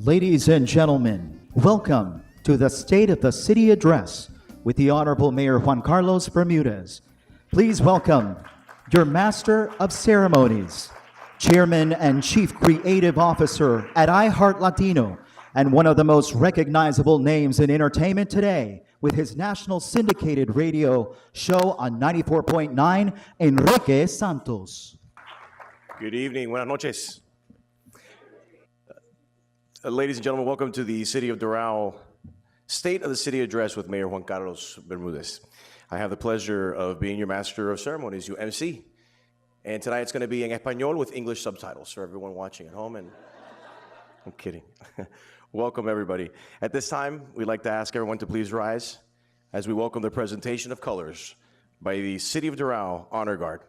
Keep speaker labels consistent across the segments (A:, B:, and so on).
A: Ladies and gentlemen, welcome to the State of the City Address with the Honorable Mayor Juan Carlos Bermudez. Please welcome your Master of Ceremonies, Chairman and Chief Creative Officer at iHeart Latino, and one of the most recognizable names in entertainment today with his national syndicated radio show on 94.9, Enrique Santos.
B: Good evening, buenas noches. Ladies and gentlemen, welcome to the City of Doral State of the City Address with Mayor Juan Carlos Bermudez. I have the pleasure of being your Master of Ceremonies, your MC. And tonight it's going to be in Espanol with English subtitles for everyone watching at home. And I'm kidding. Welcome, everybody. At this time, we'd like to ask everyone to please rise as we welcome the presentation of colors by the City of Doral Honor Guard.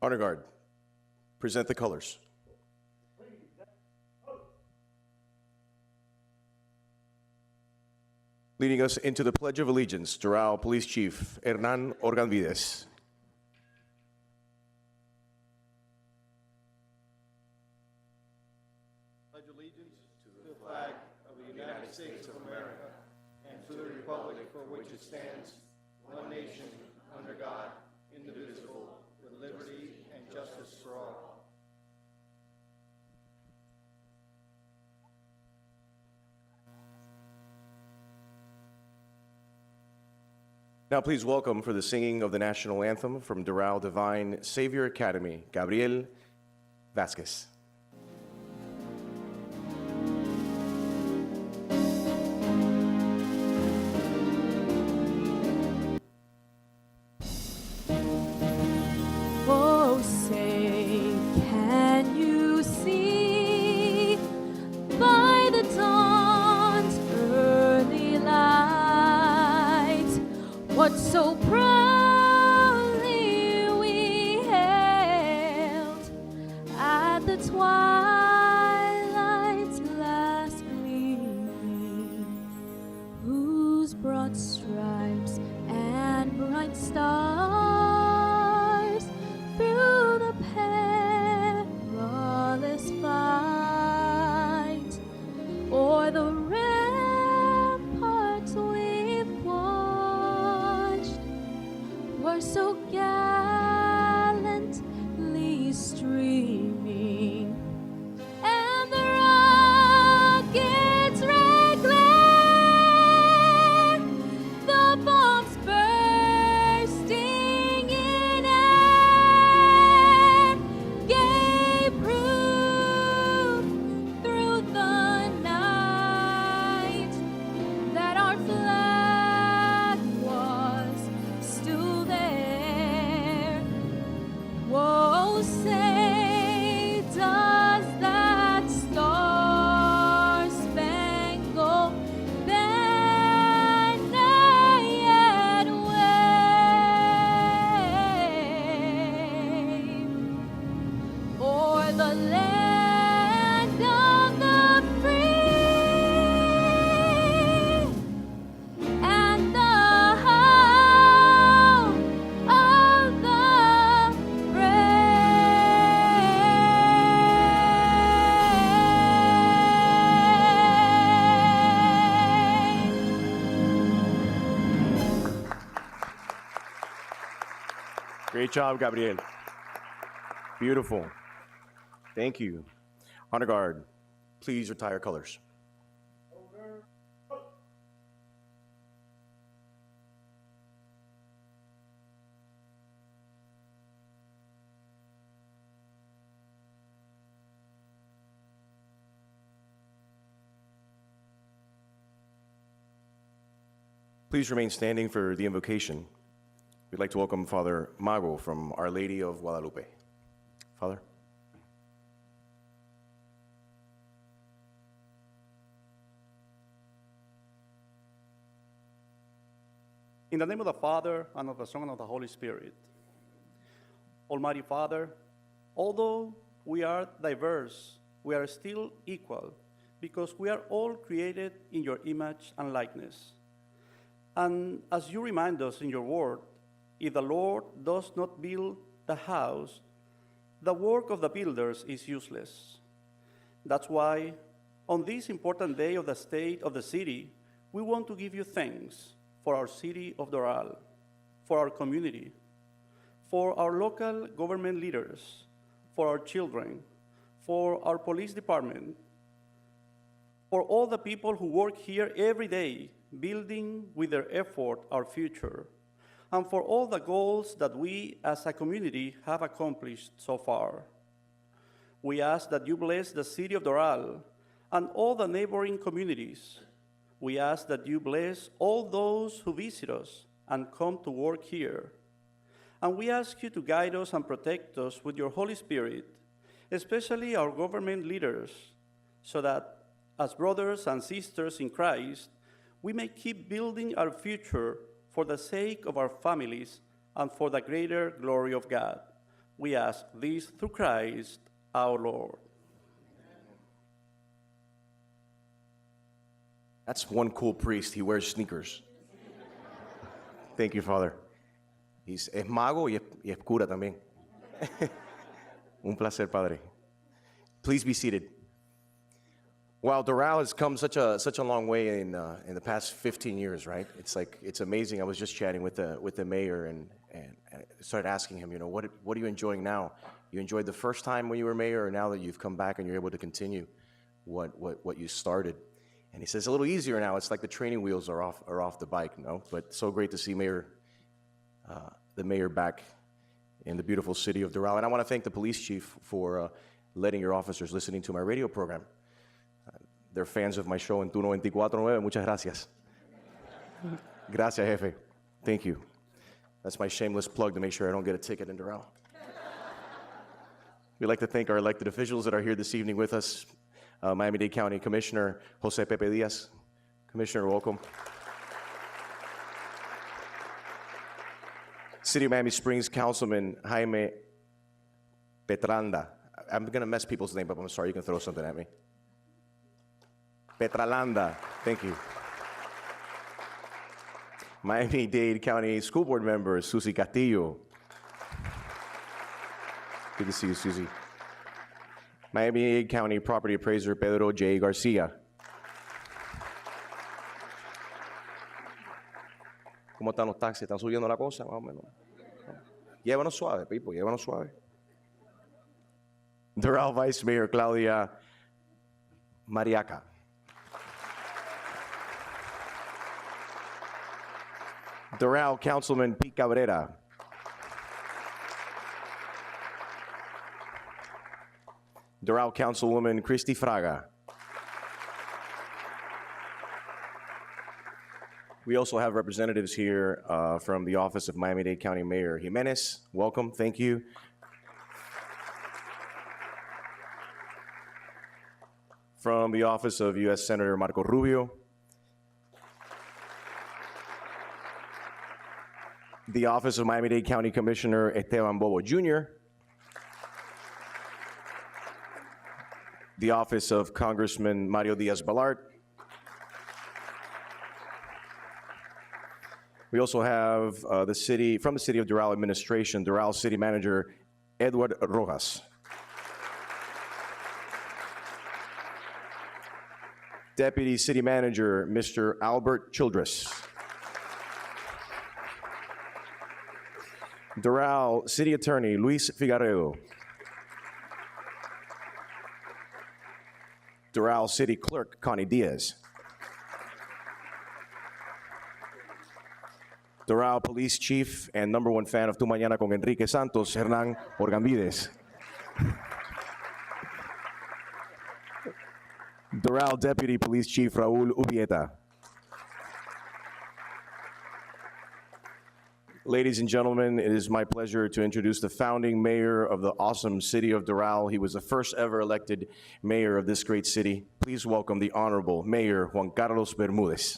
B: Honor Guard, present the colors. Leading us into the Pledge of Allegiance, Doral Police Chief Hernan Organvides.
C: Pledge allegiance to the flag of the United States of America and to the republic for which it stands, one nation, under God, indivisible, with liberty and justice for all.
B: Now please welcome for the singing of the national anthem from Doral Divine Savior Academy, Gabriel Vasquez.
D: Oh, say, can you see by the dawn's early light what so proudly we hailed at the twilight's last gleaming, whose broad stripes and bright stars through the perilous fight o'er the ramparts we've watched were so gallantly streaming, and the rocket's red glare, the bombs bursting in air, gave proof through the night that our flag was still there. Whoa, say, does that star-spangled banner yet wave o'er the land of the free and the home of the brave?
B: Great job, Gabriel. Beautiful. Thank you. Honor Guard, please retire colors. Please remain standing for the invocation. We'd like to welcome Father Mago from Our Lady of Guadalupe. Father.
E: In the name of the Father, and of the Son, and of the Holy Spirit. Almighty Father, although we are diverse, we are still equal, because we are all created in your image and likeness. And as you remind us in your word, if the Lord does not build the house, the work of the builders is useless. That's why, on this important day of the state of the city, we want to give you thanks for our city of Doral, for our community, for our local government leaders, for our children, for our police department, for all the people who work here every day, building with their effort our future, and for all the goals that we as a community have accomplished so far. We ask that you bless the city of Doral and all the neighboring communities. We ask that you bless all those who visit us and come to work here. And we ask you to guide us and protect us with your Holy Spirit, especially our government leaders, so that as brothers and sisters in Christ, we may keep building our future for the sake of our families and for the greater glory of God. We ask this through Christ our Lord.
B: That's one cool priest. He wears sneakers. Thank you, Father. Es mago y es cura también. Un placer, Padre. Please be seated. Wow, Doral has come such a long way in the past 15 years, right? It's amazing. I was just chatting with the mayor and started asking him, what are you enjoying now? You enjoyed the first time when you were mayor, or now that you've come back and you're able to continue what you started? And he says it's a little easier now. It's like the training wheels are off the bike, But so great to see the mayor back in the beautiful city of Doral. And I want to thank the police chief for letting your officers listening to my radio program. They're fans of my show en Turno 24/9. Muchas gracias. Gracias, jefe. Thank you. That's my shameless plug to make sure I don't get a ticket in Doral. We'd like to thank our elected officials that are here this evening with us. Miami-Dade County Commissioner Jose Pepe Diaz. Commissioner, welcome. City of Miami Springs Councilman Jaime Petralanda. I'm going to mess people's name up. I'm sorry. You can throw something at me. Petralanda. Thank you. Miami-Dade County School Board member Susie Castillo. Good to see you, Susie. Miami-Dade County Property Appraiser Pedro J. Garcia. ¿Cómo están los taxis? ¿Están subiendo la cosa? Más o menos. Llévanos suave, people. Llévanos suave. Doral Vice Mayor Claudia Mariaca. Doral Councilman Pete Cabrera. Doral Councilwoman Christy Fraga. We also have representatives here from the Office of Miami-Dade County Mayor Jimenez. Welcome, thank you. From the Office of U.S. Senator Marco Rubio. The Office of Miami-Dade County Commissioner Esteban Bobo Jr. The Office of Congressman Mario Diaz-Balart. We also have from the City of Doral Administration, Doral City Manager Edward Rojas. Deputy City Manager Mr. Albert Childress. Doral City Attorney Luis Figaredo. Doral City Clerk Connie Diaz. Doral Police Chief and #1 fan of Tu Mañana con Enrique Santos, Hernán Orgambides. Doral Deputy Police Chief Raul Ubieta. Ladies and gentlemen, it is my pleasure to introduce the founding mayor of the awesome city of Doral. He was the first ever elected mayor of this great city. Please welcome the Honorable Mayor Juan Carlos Bermudez.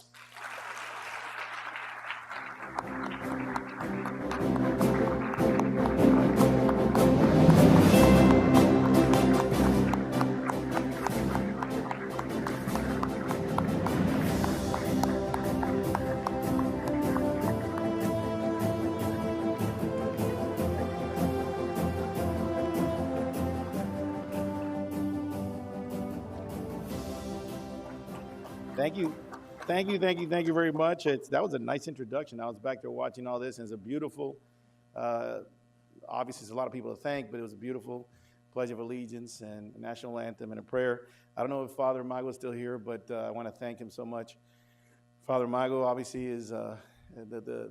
C: Thank you. Thank you very much. That was a nice introduction. I was back there watching all this, and it's a beautiful, obviously, there's a lot of people to thank, but it was a beautiful Pledge of Allegiance and a national anthem and a prayer. I don't know if Father Mago is still here, but I want to thank him so much. Father Mago obviously is the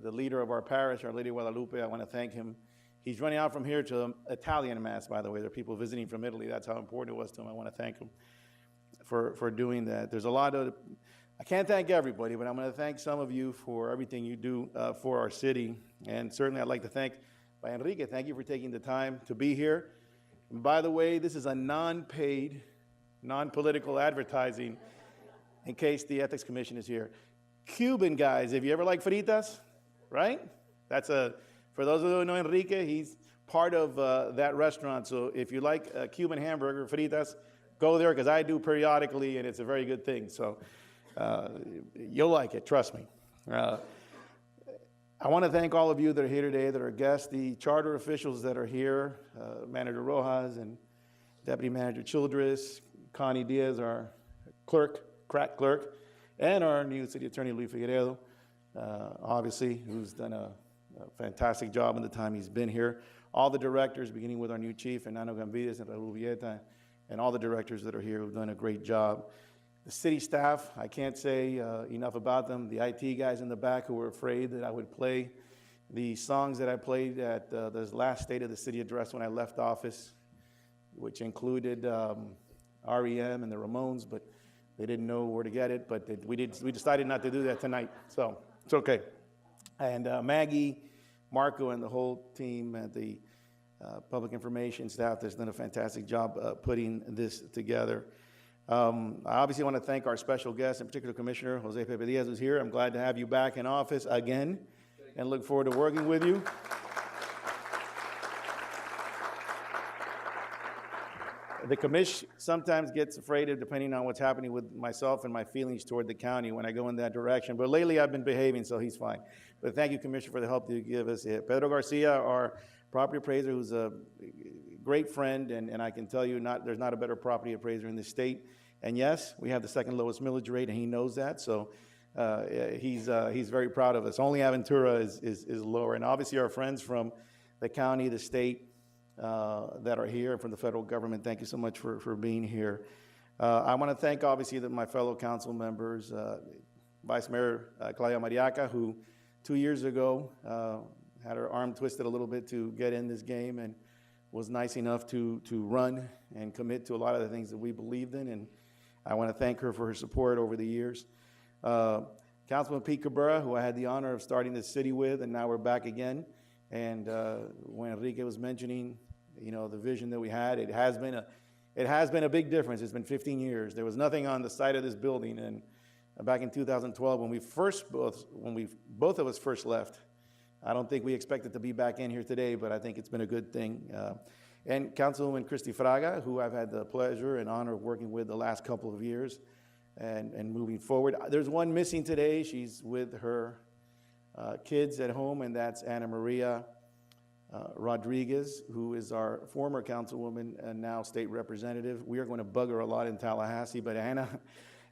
C: leader of our parish, Our Lady of Guadalupe. I want to thank him. He's running out from here to Italian Mass, by the way. There are people visiting from Italy. That's how important it was to him. I want to thank him for doing that. There's a lot of, I can't thank everybody, but I'm going to thank some of you for everything you do for our city. And certainly I'd like to thank Enrique. Thank you for taking the time to be here. And by the way, this is a non-paid, non-political advertising in case the Ethics Commission is here. Cuban guys, if you ever like fritas, right? For those of you who know Enrique, he's part of that restaurant. So if you like a Cuban hamburger, fritas, go there, because I do periodically, and it's a very good thing. So you'll like it, trust me. I want to thank all of you that are here today, that are guests, the charter officials that are here, Manager Rojas and Deputy Manager Childress, Connie Diaz, our crack clerk, and our new City Attorney, Luis Figueredo, obviously, who's done a fantastic job in the time he's been here. All the directors, beginning with our new chief, Fernando Gamvides and Raul Vieta, and all the directors that are here who've done a great job. The city staff, I can't say enough about them. The IT guys in the back who were afraid that I would play the songs that I played at the last State of the City address when I left office, which included REM and the Ramones, but they didn't know where to get it. But we decided not to do that tonight, so it's okay. And Maggie, Marco, and the whole team at the public information staff that's done a fantastic job putting this together. I obviously want to thank our special guest, in particular Commissioner Jose Pepe Diaz, who's here. I'm glad to have you back in office again and look forward to working with you. The commission sometimes gets afraid of, depending on what's happening with myself and my feelings toward the county when I go in that direction. But lately I've been behaving, so he's fine. But thank you, Commissioner, for the help you give us. Pedro Garcia, our property appraiser, who's a great friend, and I can tell you there's not a better property appraiser in the state. And yes, we have the second lowest millage rate, and he knows that. So he's very proud of us. Only Aventura is lower. And obviously our friends from the county, the state, that are here, and from the federal government, thank you so much for being here. I want to thank, obviously, my fellow council members, Vice Mayor Claudia Mariaca, who 2 years ago had her arm twisted a little bit to get in this game, and was nice enough to run and commit to a lot of the things that we believed in, and I want to thank her for her support over the years. Councilman Pete Cabrera, who I had the honor of starting this city with, and now we're back again. And when Enrique was mentioning, the vision that we had, it has been a big difference. It's been 15 years. There was nothing on the side of this building, and back in 2012, when both of us first left, I don't think we expected to be back in here today, but I think it's been a good thing. And Councilwoman Christy Fraga, who I've had the pleasure and honor of working with the last couple of years, and moving forward. There's one missing today. She's with her kids at home, and that's Ana Maria Rodriguez, who is our former councilwoman and now state representative. We are going to bug her a lot in Tallahassee, but Ana,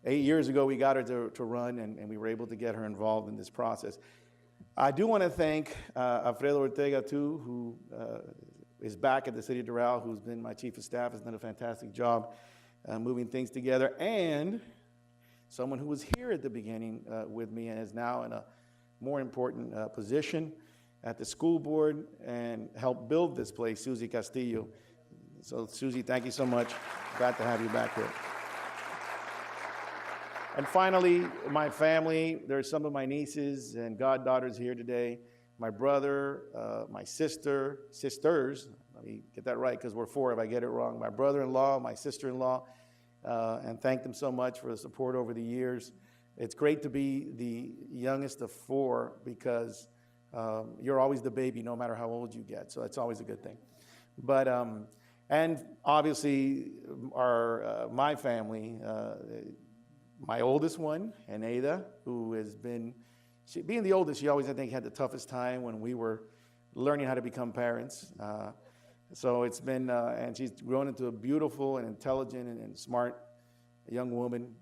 C: 8 years ago, we got her to run, and we were able to get her involved in this process. I do want to thank Alfredo Ortega, too, who is back at the City of Doral, who's been my chief of staff, has done a fantastic job moving things together, and someone who was here at the beginning with me and is now in a more important position at the school board and helped build this place, Susie Castillo. So, Susie, thank you so much. Glad to have you back here. And finally, my family. There's some of my nieces and goddaughters here today. My brother, my sisters, let me get that right because we're four if I get it wrong. My brother-in-law, my sister-in-law, and thank them so much for the support over the years. It's great to be the youngest of four because you're always the baby no matter how old you get, so it's always a good thing. But, and obviously my family, my oldest one, Eneida, who has been, being the oldest, she always, I think, had the toughest time when we were learning how to become parents. So it's been, and she's grown into a beautiful and intelligent and smart young woman.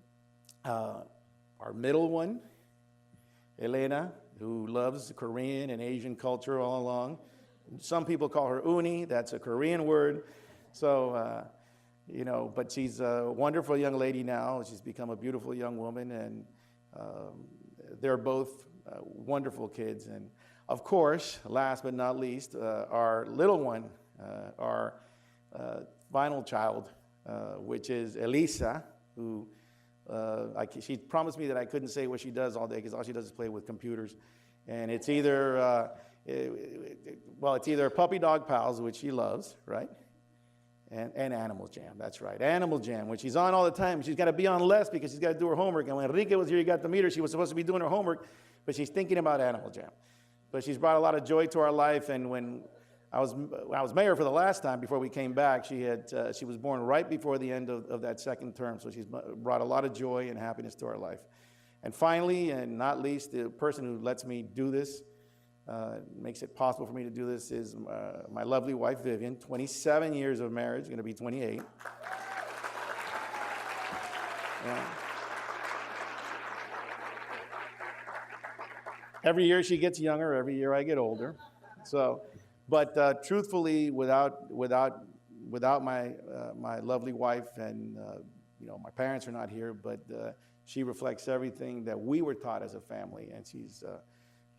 C: our middle one, Elena, who loves Korean and Asian culture all along. Some people call her Uni. That's a Korean word. So, but she's a wonderful young lady now. She's become a beautiful young woman, and they're both wonderful kids. And of course, last but not least, our little one, our final child, which is Elisa, who she promised me that I couldn't say what she does all day because all she does is play with computers. And it's either, it's either Puppy Dog Pals, which she loves, right? And Animal Jam, that's right. Animal Jam, when she's on all the time. She's got to be on less because she's got to do her homework. And when Enrique was here, you got to meet her. She was supposed to be doing her homework, but she's thinking about Animal Jam. But she's brought a lot of joy to our life. And when I was mayor for the last time before we came back, she was born right before the end of that second term. So she's brought a lot of joy and happiness to our life. And finally, and not least, the person who lets me do this, makes it possible for me to do this, is my lovely wife, Vivian. 27 years of marriage, going to be 28. Yeah. Every year she gets younger, every year I get older. So, but truthfully, without my lovely wife, and my parents are not here, but she reflects everything that we were taught as a family, and she's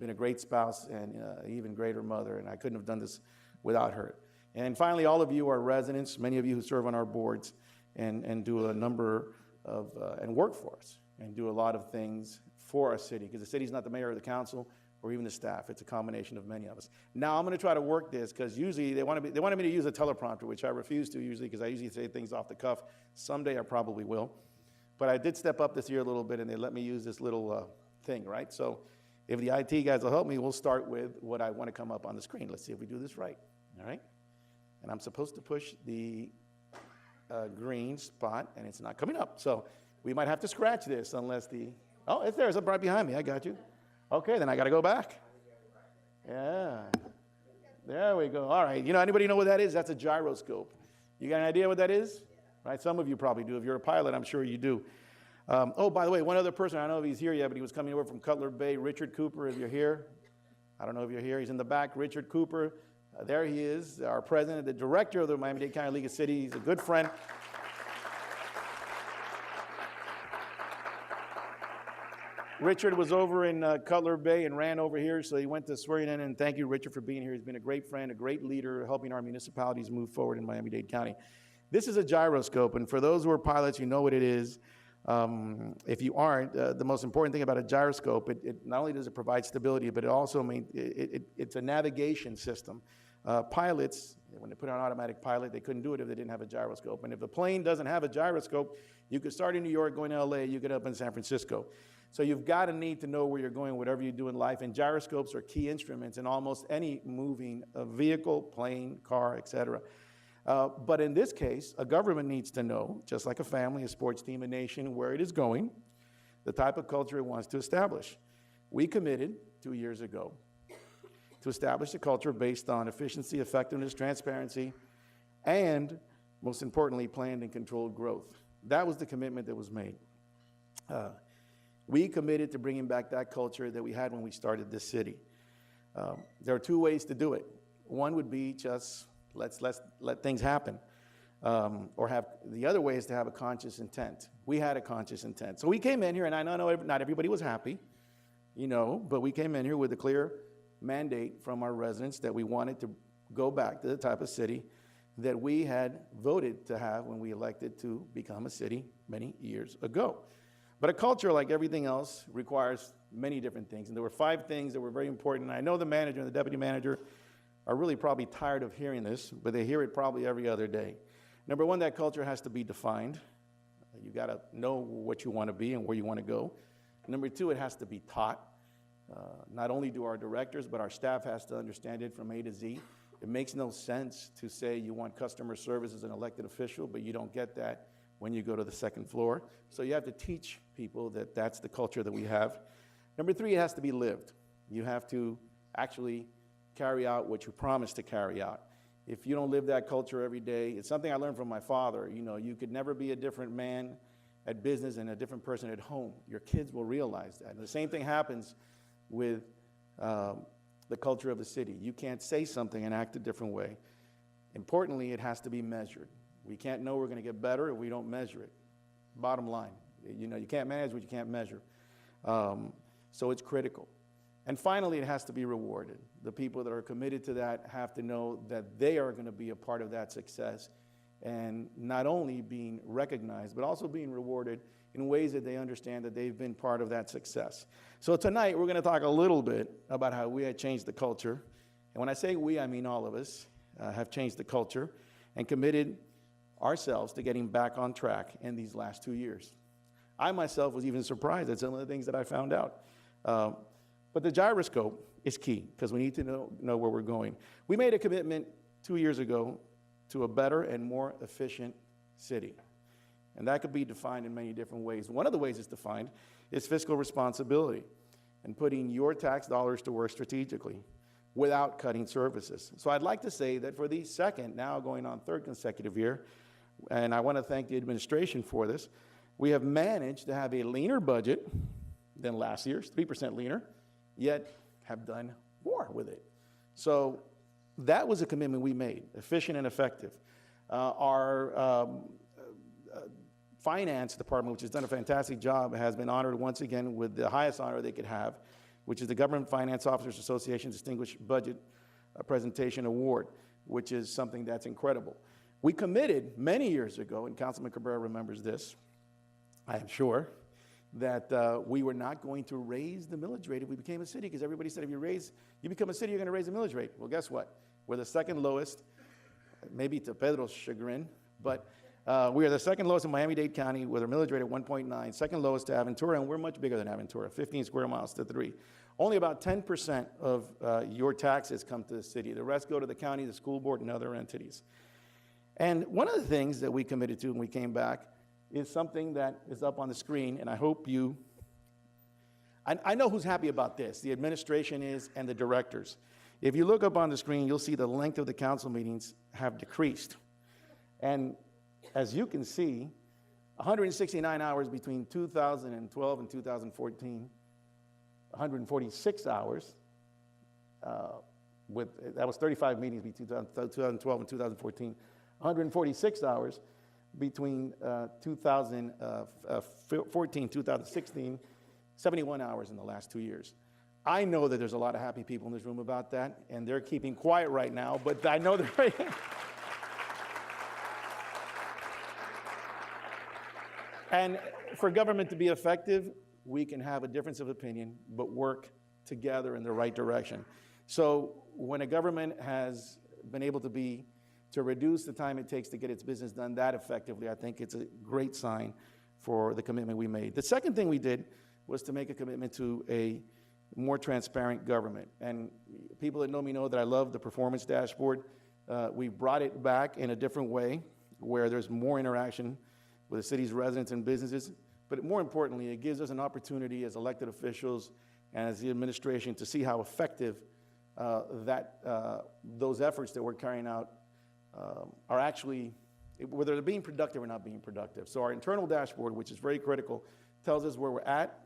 C: been a great spouse and even greater mother, and I couldn't have done this without her. And finally, all of you are residents, many of you who serve on our boards and do a number of, and work for us, and do a lot of things for our city, because the city's not the mayor or the council or even the staff. It's a combination of many of us. Now, I'm going to try to work this, because usually they wanted me to use a teleprompter, which I refuse to usually, because I usually say things off the cuff. Someday I probably will. But I did step up this year a little bit, and they let me use this little thing, right? So if the IT guys will help me, we'll start with what I want to come up on the screen. Let's see if we do this right, all right? And I'm supposed to push the green spot, and it's not coming up. So we might have to scratch this unless oh, it's there. It's right behind me. I got you. Okay, then I got to go back. Yeah. There we go. All right. Anybody know what that is? That's a gyroscope. You got an idea what that is? Right? Some of you probably do. If you're a pilot, I'm sure you do. Oh, by the way, one other person, I don't know if he's here yet, but he was coming over from Cutler Bay, Richard Cooper, if you're here. I don't know if you're here. He's in the back. Richard Cooper. There he is, our president, the director of the Miami-Dade County League of Cities. He's a good friend. Richard was over in Cutler Bay and ran over here, so he went to swearing in, and thank you, Richard, for being here. He's been a great friend, a great leader, helping our municipalities move forward in Miami-Dade County. This is a gyroscope, and for those who are pilots, you know what it is. If you aren't, the most important thing about a gyroscope, it not only does it provide stability, but it also it's a navigation system. Pilots, when they put on automatic pilot, they couldn't do it if they didn't have a gyroscope. And if the plane doesn't have a gyroscope, you could start in New York, going to LA, you get up in San Francisco. So you've got to need to know where you're going, whatever you do in life, and gyroscopes are key instruments in almost any moving vehicle, plane, car, etc. But in this case, a government needs to know, just like a family, a sports team, a nation, where it is going, the type of culture it wants to establish. We committed 2 years ago to establish a culture based on efficiency, effectiveness, transparency, and, most importantly, planned and controlled growth. That was the commitment that was made. We committed to bringing back that culture that we had when we started this city. There are two ways to do it. One would be just let's let things happen. The other way is to have a conscious intent. We had a conscious intent. So we came in here, and I know not everybody was happy, but we came in here with a clear mandate from our residents that we wanted to go back to the type of city that we had voted to have when we elected to become a city many years ago. But a culture, like everything else, requires many different things. And there were 5 things that were very important. And I know the manager and the deputy manager are really probably tired of hearing this, but they hear it probably every other day. Number 1, that culture has to be defined. You got to know what you want to be and where you want to go. Number 2, it has to be taught. Not only do our directors, but our staff has to understand it from A to Z. It makes no sense to say you want customer service as an elected official, but you don't get that when you go to the second floor. So you have to teach people that that's the culture that we have. Number 3, it has to be lived. You have to actually carry out what you promised to carry out. If you don't live that culture every day, it's something I learned from my father. You could never be a different man at business and a different person at home. Your kids will realize that. And the same thing happens with the culture of the city. You can't say something and act a different way. Importantly, it has to be measured. We can't know we're going to get better if we don't measure it. Bottom line, you know, you can't manage what you can't measure. So it's critical. And finally, it has to be rewarded. The people that are committed to that have to know that they are going to be a part of that success, and not only being recognized, but also being rewarded in ways that they understand that they've been part of that success. So tonight, we're going to talk a little bit about how we had changed the culture. And when I say we, I mean all of us have changed the culture and committed ourselves to getting back on track in these last 2 years. I myself was even surprised at some of the things that I found out. But the gyroscope is key because we need to know where we're going. We made a commitment 2 years ago to a better and more efficient city. And that could be defined in many different ways. One of the ways it's defined is fiscal responsibility and putting your tax dollars to work strategically without cutting services. So I'd like to say that for the second, now going on third consecutive year, and I want to thank the administration for this, we have managed to have a leaner budget than last year's, 3% leaner, yet have done more with it. So that was a commitment we made, efficient and effective. Our finance department, which has done a fantastic job, has been honored once again with the highest honor they could have, which is the Government Finance Officers Association Distinguished Budget Presentation Award, which is something that's incredible. We committed many years ago, and Councilman Cabrera remembers this, I am sure, that we were not going to raise the millage rate if we became a city, because everybody said if you become a city, you're going to raise the millage rate. Well, guess what? We're the second lowest, maybe to Pedro's chagrin, but we are the second lowest in Miami-Dade County with a millage rate of 1.9, second lowest to Aventura, and we're much bigger than Aventura, 15 square miles to 3. Only about 10% of your taxes come to the city. The rest go to the county, the school board, and other entities. And one of the things that we committed to when we came back is something that is up on the screen, and I hope you, I know who's happy about this, the administration is and the directors. If you look up on the screen, you'll see the length of the council meetings have decreased. And as you can see, 169 hours between 2012 and 2014, 146 hours, that was 35 meetings between 2012 and 2014, 146 hours between 2014, 2016, 71 hours in the last 2 years. I know that there's a lot of happy people in this room about that, and they're keeping quiet right now, but I know they're... And for government to be effective, we can have a difference of opinion, but work together in the right direction. So when a government has been able to reduce the time it takes to get its business done that effectively, I think it's a great sign for the commitment we made. The second thing we did was to make a commitment to a more transparent government. And people that know me know that I love the performance dashboard. We brought it back in a different way where there's more interaction with the city's residents and businesses. But more importantly, it gives us an opportunity as elected officials and as the administration to see how effective those efforts that we're carrying out are actually, whether they're being productive or not being productive. So our internal dashboard, which is very critical, tells us where we're at,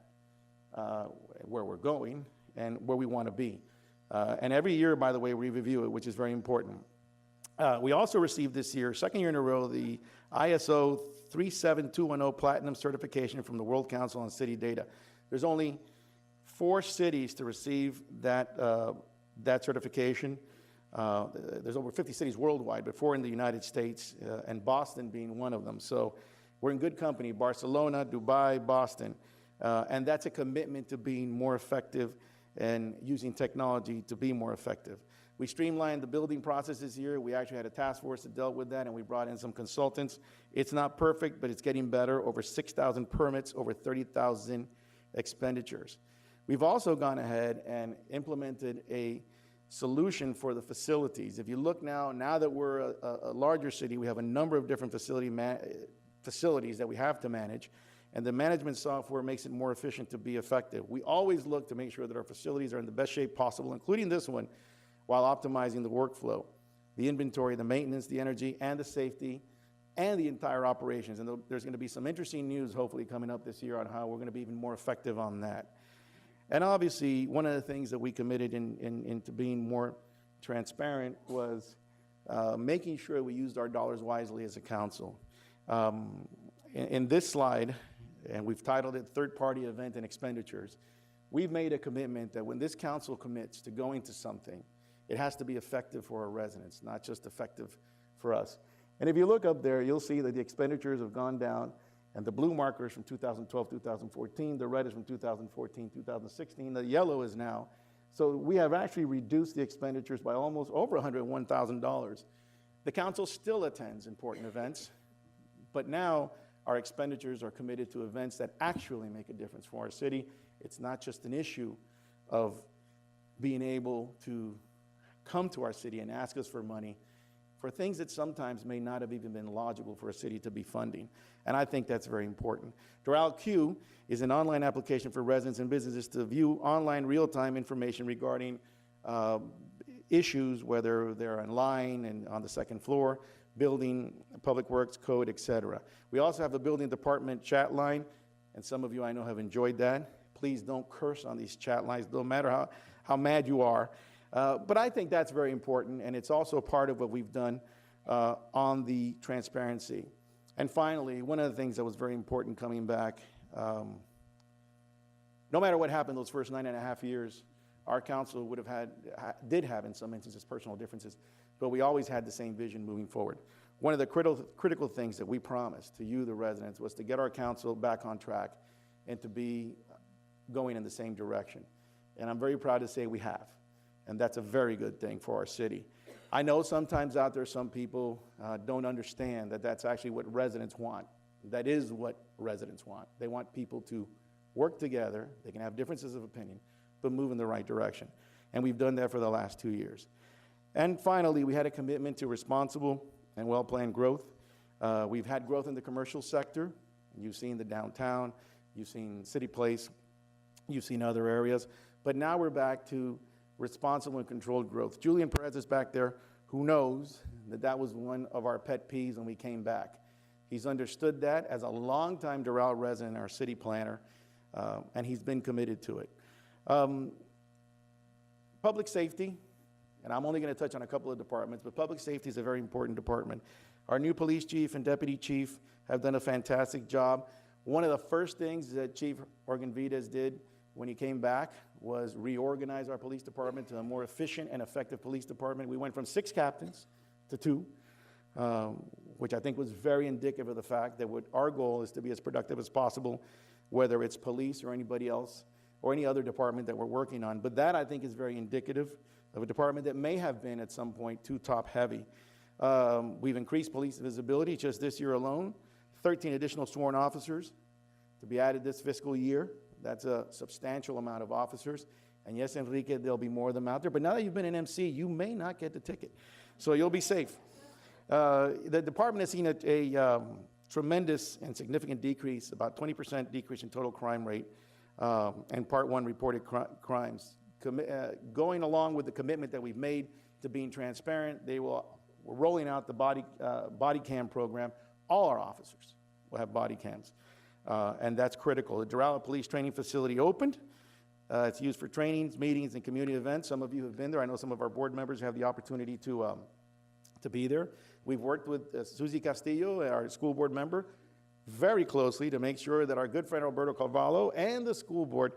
C: where we're going, and where we want to be. And every year, by the way, we review it, which is very important. We also received this year, second year in a row, the ISO 37210 Platinum certification from the World Council on City Data. There's only 4 cities to receive that certification. There's over 50 cities worldwide, but 4 in the United States, and Boston being one of them. So we're in good company, Barcelona, Dubai, Boston. And that's a commitment to being more effective and using technology to be more effective. We streamlined the building process this year. We actually had a task force that dealt with that, and we brought in some consultants. It's not perfect, but it's getting better. Over 6,000 permits, over 30,000 expenditures. We've also gone ahead and implemented a solution for the facilities. If you look now that we're a larger city, we have a number of different facilities that we have to manage, and the management software makes it more efficient to be effective. We always look to make sure that our facilities are in the best shape possible, including this one, while optimizing the workflow, the inventory, the maintenance, the energy, and the safety, and the entire operations. And there's going to be some interesting news hopefully coming up this year on how we're going to be even more effective on that. And obviously, one of the things that we committed into being more transparent was making sure we used our dollars wisely as a council. In this slide, and we've titled it Third-Party Event and Expenditures, we've made a commitment that when this council commits to going to something, it has to be effective for our residents, not just effective for us. And if you look up there, you'll see that the expenditures have gone down, and the blue marker is from 2012, 2014, the red is from 2014, 2016, the yellow is now. So we have actually reduced the expenditures by almost over $101,000. The council still attends important events, but now our expenditures are committed to events that actually make a difference for our city. It's not just an issue of being able to come to our city and ask us for money for things that sometimes may not have even been logical for a city to be funding. And I think that's very important. Doral Q is an online application for residents and businesses to view online real-time information regarding issues, whether they're online and on the second floor, building, public works, code, etc. We also have a building department chat line, and some of you I know have enjoyed that. Please don't curse on these chat lines, no matter how mad you are. But I think that's very important, and it's also part of what we've done on the transparency. And finally, one of the things that was very important coming back, no matter what happened those first 9.5 years, our council did have in some instances personal differences, but we always had the same vision moving forward. One of the critical things that we promised to you, the residents, was to get our council back on track and to be going in the same direction. And I'm very proud to say we have. And that's a very good thing for our city. I know sometimes out there some people don't understand that that's actually what residents want. That is what residents want. They want people to work together. They can have differences of opinion, but move in the right direction. And we've done that for the last 2 years. And finally, we had a commitment to responsible and well-planned growth. We've had growth in the commercial sector. You've seen the downtown, you've seen City Place, you've seen other areas. But now we're back to responsible and controlled growth. Julian Perez is back there, who knows that that was one of our pet peeves when we came back. He's understood that as a longtime Doral resident, our city planner, and he's been committed to it. Public safety, and I'm only going to touch on a couple of departments, but public safety is a very important department. Our new police chief and deputy chief have done a fantastic job. One of the first things that Chief Bermudez did when he came back was reorganize our police department to a more efficient and effective police department. We went from 6 captains to 2, which I think was very indicative of the fact that what our goal is to be as productive as possible, whether it's police or anybody else or any other department that we're working on. But that, I think, is very indicative of a department that may have been at some point too top-heavy. We've increased police visibility just this year alone, 13 additional sworn officers to be added this fiscal year. That's a substantial amount of officers. And yes, Enrique, there'll be more of them out there. But now that you've been an MC, you may not get the ticket. So you'll be safe. The department has seen a tremendous and significant decrease, about 20% decrease in total crime rate and Part 1 reported crimes. Going along with the commitment that we've made to being transparent, we're rolling out the body cam program. All our officers will have body cams. And that's critical. The Doral Police Training Facility opened. It's used for trainings, meetings, and community events. Some of you have been there. I know some of our board members have the opportunity to be there. We've worked with Susie Castillo, our school board member, very closely to make sure that our good friend Roberto Carvalho and the school board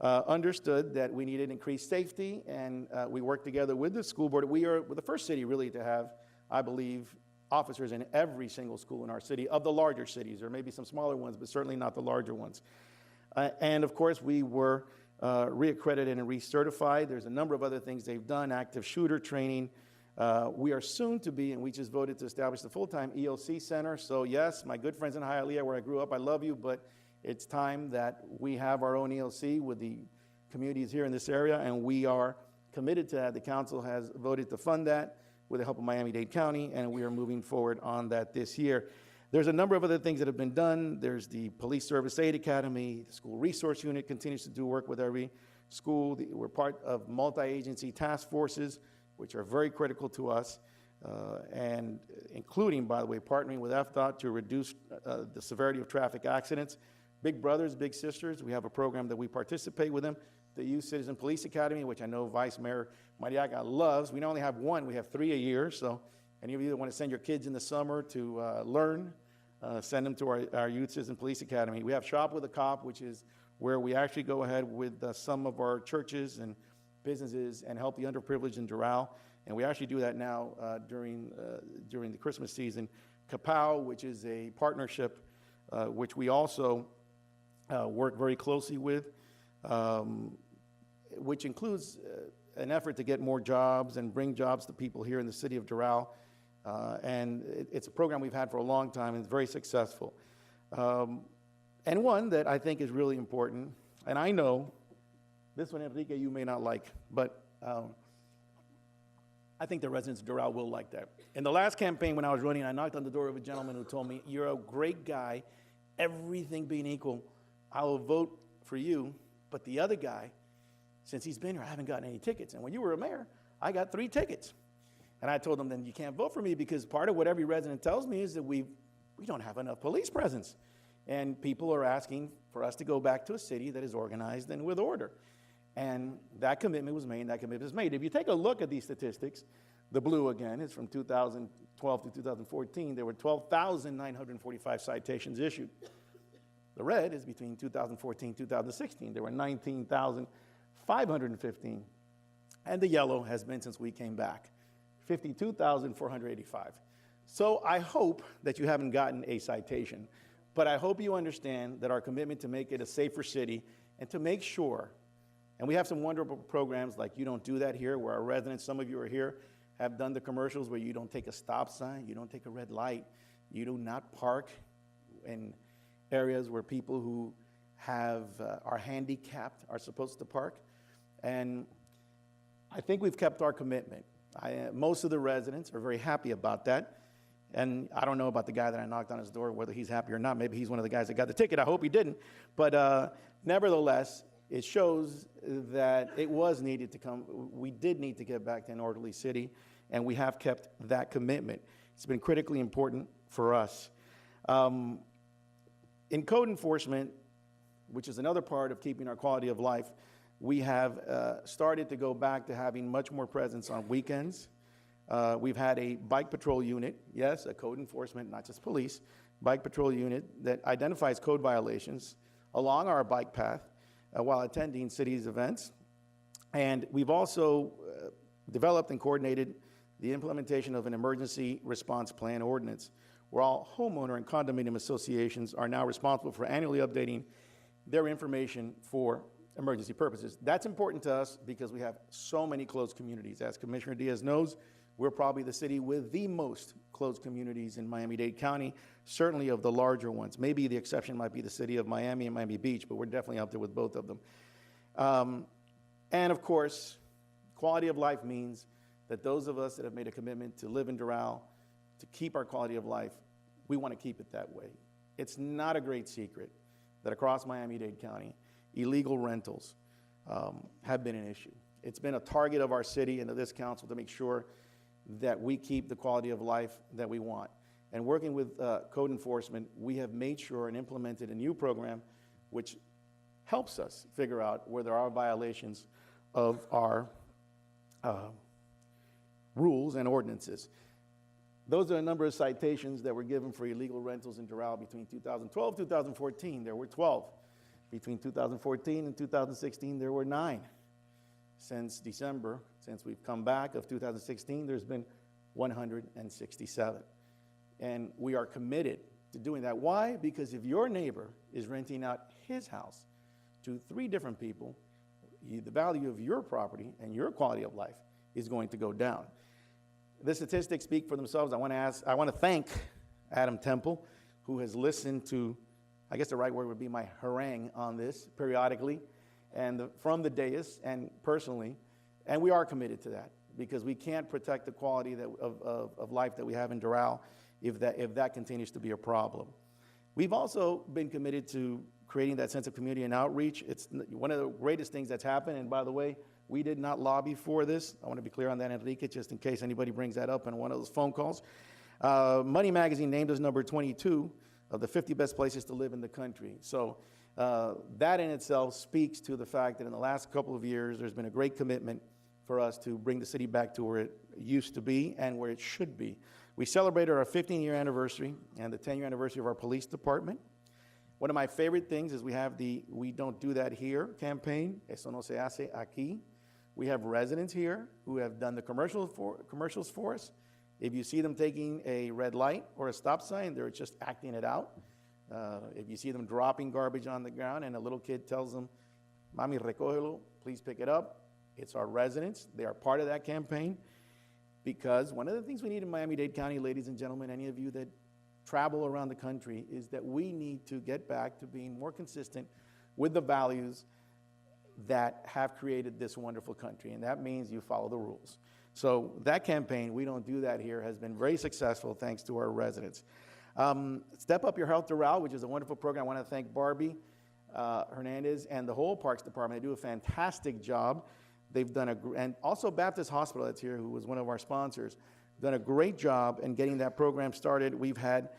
C: understood that we needed increased safety, and we worked together with the school board. We're the first city really to have, I believe, officers in every single school in our city, of the larger cities. There may be some smaller ones, but certainly not the larger ones. And of course, we were reaccredited and recertified. There's a number of other things they've done, active shooter training. We are soon to be, and we just voted to establish the full-time EOC Center. So yes, my good friends in Hialeah, where I grew up, I love you, but it's time that we have our own EOC with the communities here in this area, and we are committed to that. The council has voted to fund that with the help of Miami-Dade County, and we are moving forward on that this year. There's a number of other things that have been done. There's the Police Service Aid Academy. The School Resource Unit continues to do work with every school. We're part of multi-agency task forces, which are very critical to us. and including, by the way, partnering with FDOT to reduce the severity of traffic accidents. Big brothers, big sisters, we have a program that we participate with them, the Youth Citizen Police Academy, which I know Vice Mayor Mariaga loves. We not only have one, we have 3 a year, so any of you that want to send your kids in the summer to learn, send them to our Youth Citizen Police Academy. We have Shop with a Cop, which is where we actually go ahead with some of our churches and businesses and help the underprivileged in Doral. And we actually do that now during the Christmas season. Kapow, which is a partnership which we also work very closely with, which includes an effort to get more jobs and bring jobs to people here in the city of Doral. And it's a program we've had for a long time, and it's very successful. And one that I think is really important, and I know this one, Enrique, you may not like, but I think the residents of Doral will like that. In the last campaign when I was running, I knocked on the door of a gentleman who told me, "You're a great guy, everything being equal, I will vote for you, but the other guy, since he's been here, I haven't gotten any tickets. And when you were a mayor, I got 3 tickets. And I told him, then you can't vote for me because part of what every resident tells me is that we don't have enough police presence. And people are asking for us to go back to a city that is organized and with order. And that commitment was made, and that commitment was made. If you take a look at these statistics, the blue again is from 2012 to 2014, there were 12,945 citations issued. The red is between 2014 and 2016. There were 19,515. And the yellow has been since we came back, 52,485. So I hope that you haven't gotten a citation, but I hope you understand that our commitment to make it a safer city and to make sure, and we have some wonderful programs like You Don't Do That Here, where our residents, some of you are here, have done the commercials where you don't take a stop sign, you don't take a red light, you do not park in areas where people who are handicapped are supposed to park. And I think we've kept our commitment. Most of the residents are very happy about that. And I don't know about the guy that I knocked on his door, whether he's happy or not. Maybe he's one of the guys that got the ticket. I hope he didn't. But nevertheless, it shows that it was needed to come. We did need to get back to an orderly city, and we have kept that commitment. It's been critically important for us. In code enforcement, which is another part of keeping our quality of life, we have started to go back to having much more presence on weekends. We've had a bike patrol unit, yes, a code enforcement, not just police, bike patrol unit that identifies code violations along our bike path while attending city's events. And we've also developed and coordinated the implementation of an emergency response plan ordinance, where all homeowner and condominium associations are now responsible for annually updating their information for emergency purposes. That's important to us because we have so many closed communities. As Commissioner Diaz knows, we're probably the city with the most closed communities in Miami-Dade County, certainly of the larger ones. Maybe the exception might be the city of Miami and Miami Beach, but we're definitely up there with both of them. And of course, quality of life means that those of us that have made a commitment to live in Doral, to keep our quality of life, we want to keep it that way. It's not a great secret that across Miami-Dade County, illegal rentals have been an issue. It's been a target of our city and of this council to make sure that we keep the quality of life that we want. And working with code enforcement, we have made sure and implemented a new program which helps us figure out where there are violations of our rules and ordinances. Those are a number of citations that were given for illegal rentals in Doral between 2012 and 2014. There were 12. Between 2014 and 2016, there were 9. Since December, since we've come back of 2016, there's been 167. And we are committed to doing that. Why? Because if your neighbor is renting out his house to 3 different people, the value of your property and your quality of life is going to go down. The statistics speak for themselves. I want to thank Adam Temple, who has listened to, I guess the right word would be my harangue on this periodically, and from the dais and personally, and we are committed to that because we can't protect the quality of life that we have in Doral if that continues to be a problem. We've also been committed to creating that sense of community and outreach. It's one of the greatest things that's happened, and by the way, We did not lobby for this. I want to be clear on that, Enrique, just in case anybody brings that up in one of those phone calls. Money Magazine named us number 22 of the 50 best places to live in the country. So that in itself speaks to the fact that in the last couple of years, there's been a great commitment for us to bring the city back to where it used to be and where it should be. We celebrated our 15-year anniversary and the 10-year anniversary of our police department. One of my favorite things is we have the "We Don't Do That Here" campaign. Eso no se hace aquí. We have residents here who have done the commercials for us. If you see them taking a red light or a stop sign, they're just acting it out. If you see them dropping garbage on the ground and a little kid tells them, "Mami, recógelo, please pick it up," it's our residents. They are part of that campaign, because one of the things we need in Miami-Dade County, ladies and gentlemen, any of you that travel around the country, is that we need to get back to being more consistent with the values that have created this wonderful country, and that means you follow the rules. So that campaign, "We Don't Do That Here," has been very successful thanks to our residents. Step Up Your Health Doral, which is a wonderful program. I want to thank Barbie Hernandez and the whole Parks Department. They do a fantastic job. They've done and also Baptist Hospital that's here, who was one of our sponsors, done a great job in getting that program started. We've had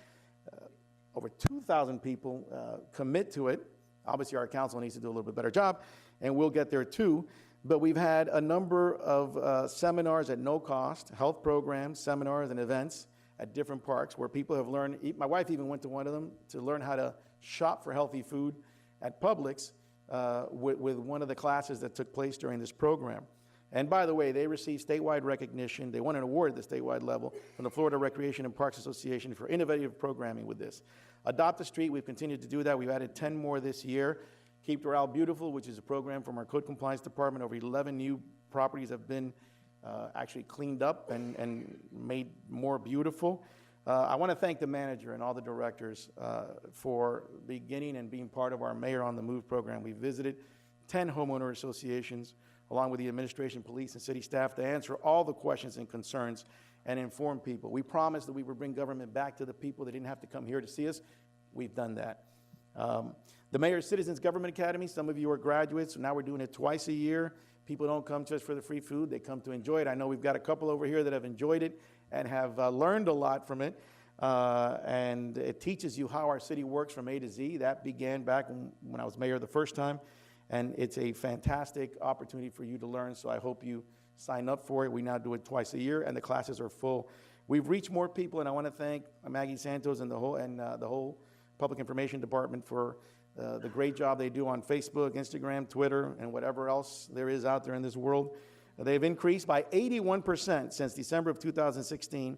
C: over 2,000 people commit to it. Obviously, our council needs to do a little bit better job, and we'll get there too. But we've had a number of seminars at no cost, health programs, seminars, and events at different parks where people have learned. My wife even went to one of them to learn how to shop for healthy food at Publix with one of the classes that took place during this program. And by the way, they received statewide recognition. They won an award at the statewide level from the Florida Recreation and Parks Association for innovative programming with this. Adopt a Street, we've continued to do that. We've added 10 more this year. Keep Doral Beautiful, which is a program from our Code Compliance Department. Over 11 new properties have been actually cleaned up and made more beautiful. I want to thank the manager and all the directors for beginning and being part of our Mayor on the Move program. We visited 10 homeowner associations, along with the administration, police, and city staff, to answer all the questions and concerns and inform people. We promised that we would bring government back to the people. They didn't have to come here to see us. We've done that. The Mayor's Citizens Government Academy, some of you are graduates, so now we're doing it twice a year. People don't come just for the free food, they come to enjoy it. I know we've got a couple over here that have enjoyed it and have learned a lot from it. And it teaches you how our city works from A to Z. That began back when I was mayor the first time. And it's a fantastic opportunity for you to learn, so I hope you sign up for it. We now do it twice a year, and the classes are full. We've reached more people, and I want to thank Maggie Santos and the whole Public Information Department for the great job they do on Facebook, Instagram, Twitter, and whatever else there is out there in this world. They've increased by 81% since December of 2016,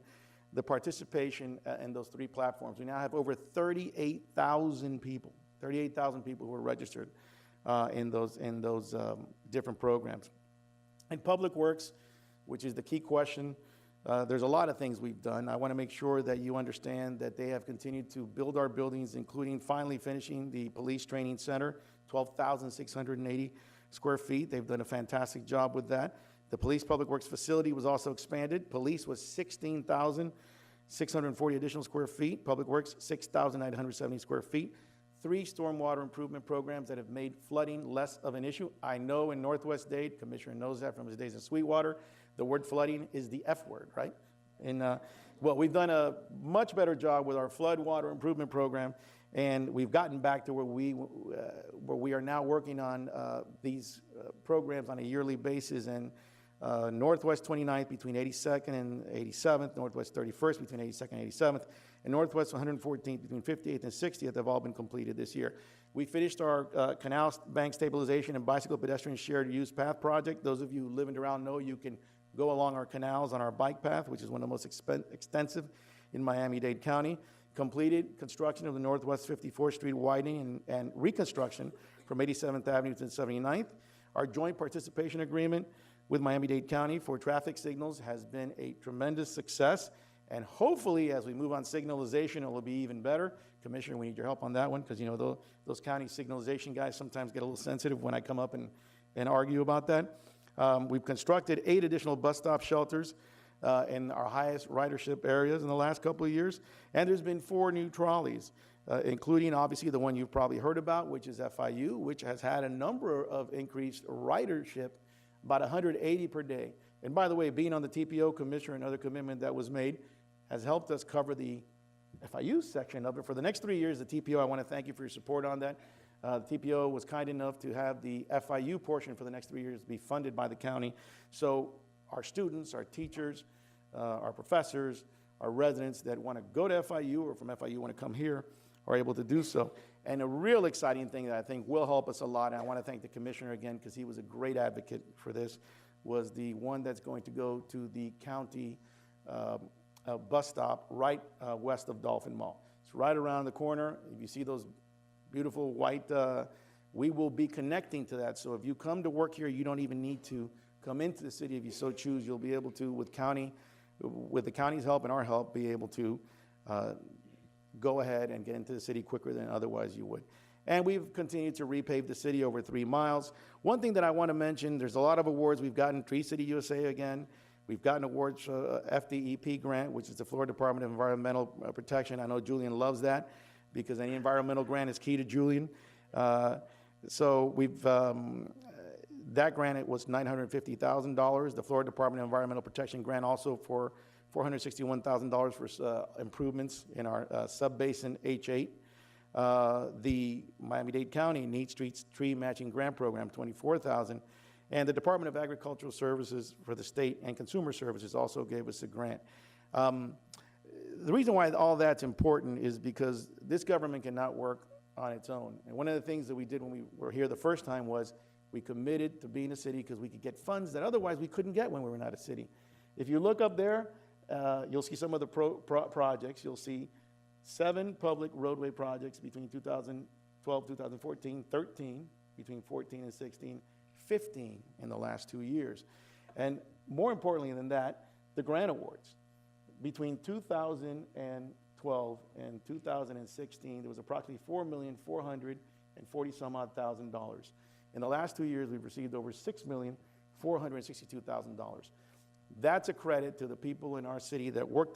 C: the participation in those three platforms. We now have over 38,000 people who are registered in those different programs. And Public Works, which is the key question, there's a lot of things we've done. I want to make sure that you understand that they have continued to build our buildings, including finally finishing the Police Training Center, 12,680 square feet. They've done a fantastic job with that. The Police Public Works facility was also expanded. Police was 16,640 additional square feet. Public Works, 6,970 square feet. 3 stormwater improvement programs that have made flooding less of an issue. I know in Northwest Dade, Commissioner knows that from his days in Sweetwater, the word flooding is the F word, right? Well, we've done a much better job with our flood water improvement program, and we've gotten back to where we are now working on these programs on a yearly basis. And Northwest 29th between 82nd and 87th, Northwest 31st between 82nd and 87th, and Northwest 114th between 58th and 60th have all been completed this year. We finished our canal bank stabilization and bicycle pedestrian shared use path project. Those of you who live in Doral know you can go along our canals on our bike path, which is one of the most extensive in Miami-Dade County. Completed construction of the Northwest 54th Street widening and reconstruction from 87th Avenue to 79th. Our joint participation agreement with Miami-Dade County for traffic signals has been a tremendous success. And hopefully, as we move on signalization, it will be even better. Commissioner, we need your help on that one, because you know those county signalization guys sometimes get a little sensitive when I come up and argue about that. We've constructed 8 additional bus stop shelters in our highest ridership areas in the last couple of years. And there's been 4 new trolleys, including obviously the one you've probably heard about, which is FIU, which has had a number of increased ridership about 180 per day. And by the way, being on the TPO commissioner, another commitment that was made, has helped us cover the FIU section of it. For the next 3 years, the TPO, I want to thank you for your support on that. The TPO was kind enough to have the FIU portion for the next 3 years be funded by the county. So our students, our teachers, our professors, our residents that want to go to FIU or from FIU want to come here are able to do so. And a real exciting thing that I think will help us a lot, and I want to thank the commissioner again because he was a great advocate for this, was the one that's going to go to the county bus stop right west of Dolphin Mall. It's right around the corner. If you see those beautiful white, we will be connecting to that. So if you come to work here, you don't even need to come into the city. If you so choose, you'll be able to, with the county's help and our help, be able to go ahead and get into the city quicker than otherwise you would. And we've continued to repave the city over 3 miles. One thing that I want to mention, there's a lot of awards. We've gotten Tree City USA again. We've gotten awards for FDEP grant, which is the Florida Department of Environmental Protection. I know Julian loves that because any environmental grant is key to Julian. So we've, that grant, it was $950,000. The Florida Department of Environmental Protection grant also for $461,000 for improvements in our sub-basin H8. The Miami-Dade County Neat Streets Tree Matching Grant Program, $24,000. And the Department of Agricultural Services for the state and Consumer Services also gave us a grant. The reason why all that's important is because this government cannot work on its own. And one of the things that we did when we were here the first time was we committed to being a city because we could get funds that otherwise we couldn't get when we were not a city. If you look up there, you'll see some of the projects. You'll see 7 public roadway projects between 2012, 2014, 13 between 14 and 16, 15 in the last 2 years. And more importantly than that, the grant awards. Between 2012 and 2016, there was approximately $4,440,000 some odd. In the last 2 years, we've received over $6,462,000. That's a credit to the people in our city that work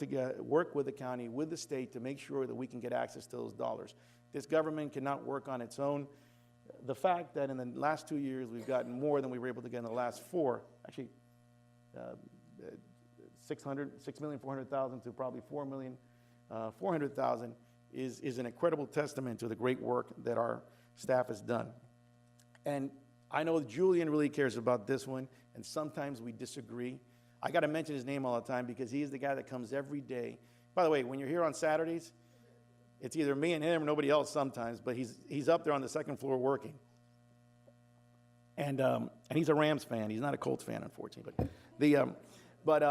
C: with the county, with the state, to make sure that we can get access to those dollars. This government cannot work on its own. The fact that in the last 2 years we've gotten more than we were able to get in the last 4, actually $6,400,000 to probably $4,400,000 is an incredible testament to the great work that our staff has done. And I know Julian really cares about this one, and sometimes we disagree. I got to mention his name all the time because he is the guy that comes every day. By the way, when you're here on Saturdays, it's either me and him or nobody else sometimes, but he's up there on the second floor working. And he's a Rams fan. He's not a Colts fan, unfortunately. But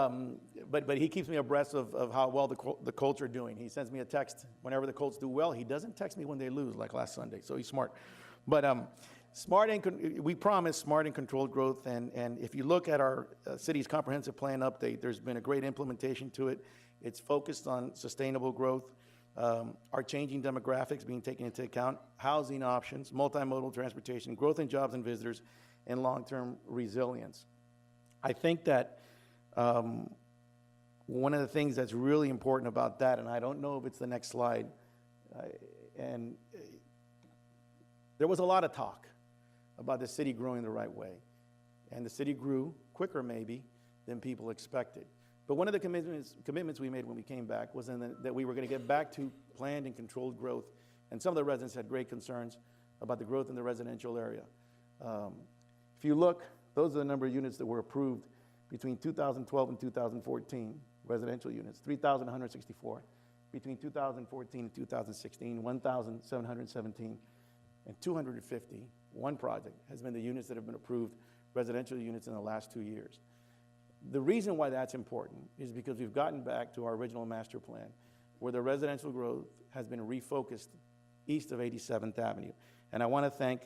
C: he keeps me abreast of how well the Colts are doing. He sends me a text whenever the Colts do well. He doesn't text me when they lose, like last Sunday, so he's smart. But we promise smart and controlled growth, and if you look at our city's comprehensive plan update, there's been a great implementation to it. It's focused on sustainable growth, our changing demographics being taken into account, housing options, multimodal transportation, growth in jobs and visitors, and long-term resilience. I think that one of the things that's really important about that, and I don't know if it's the next slide, there was a lot of talk about the city growing the right way. And the city grew quicker, maybe, than people expected. But one of the commitments we made when we came back was that we were going to get back to planned and controlled growth. And some of the residents had great concerns about the growth in the residential area. If you look, those are the number of units that were approved between 2012 and 2014, residential units, 3,164. Between 2014 and 2016, 1,717. And 250, one project, has been the units that have been approved, residential units in the last 2 years. The reason why that's important is because we've gotten back to our original master plan, where the residential growth has been refocused east of 87th Avenue. And I want to thank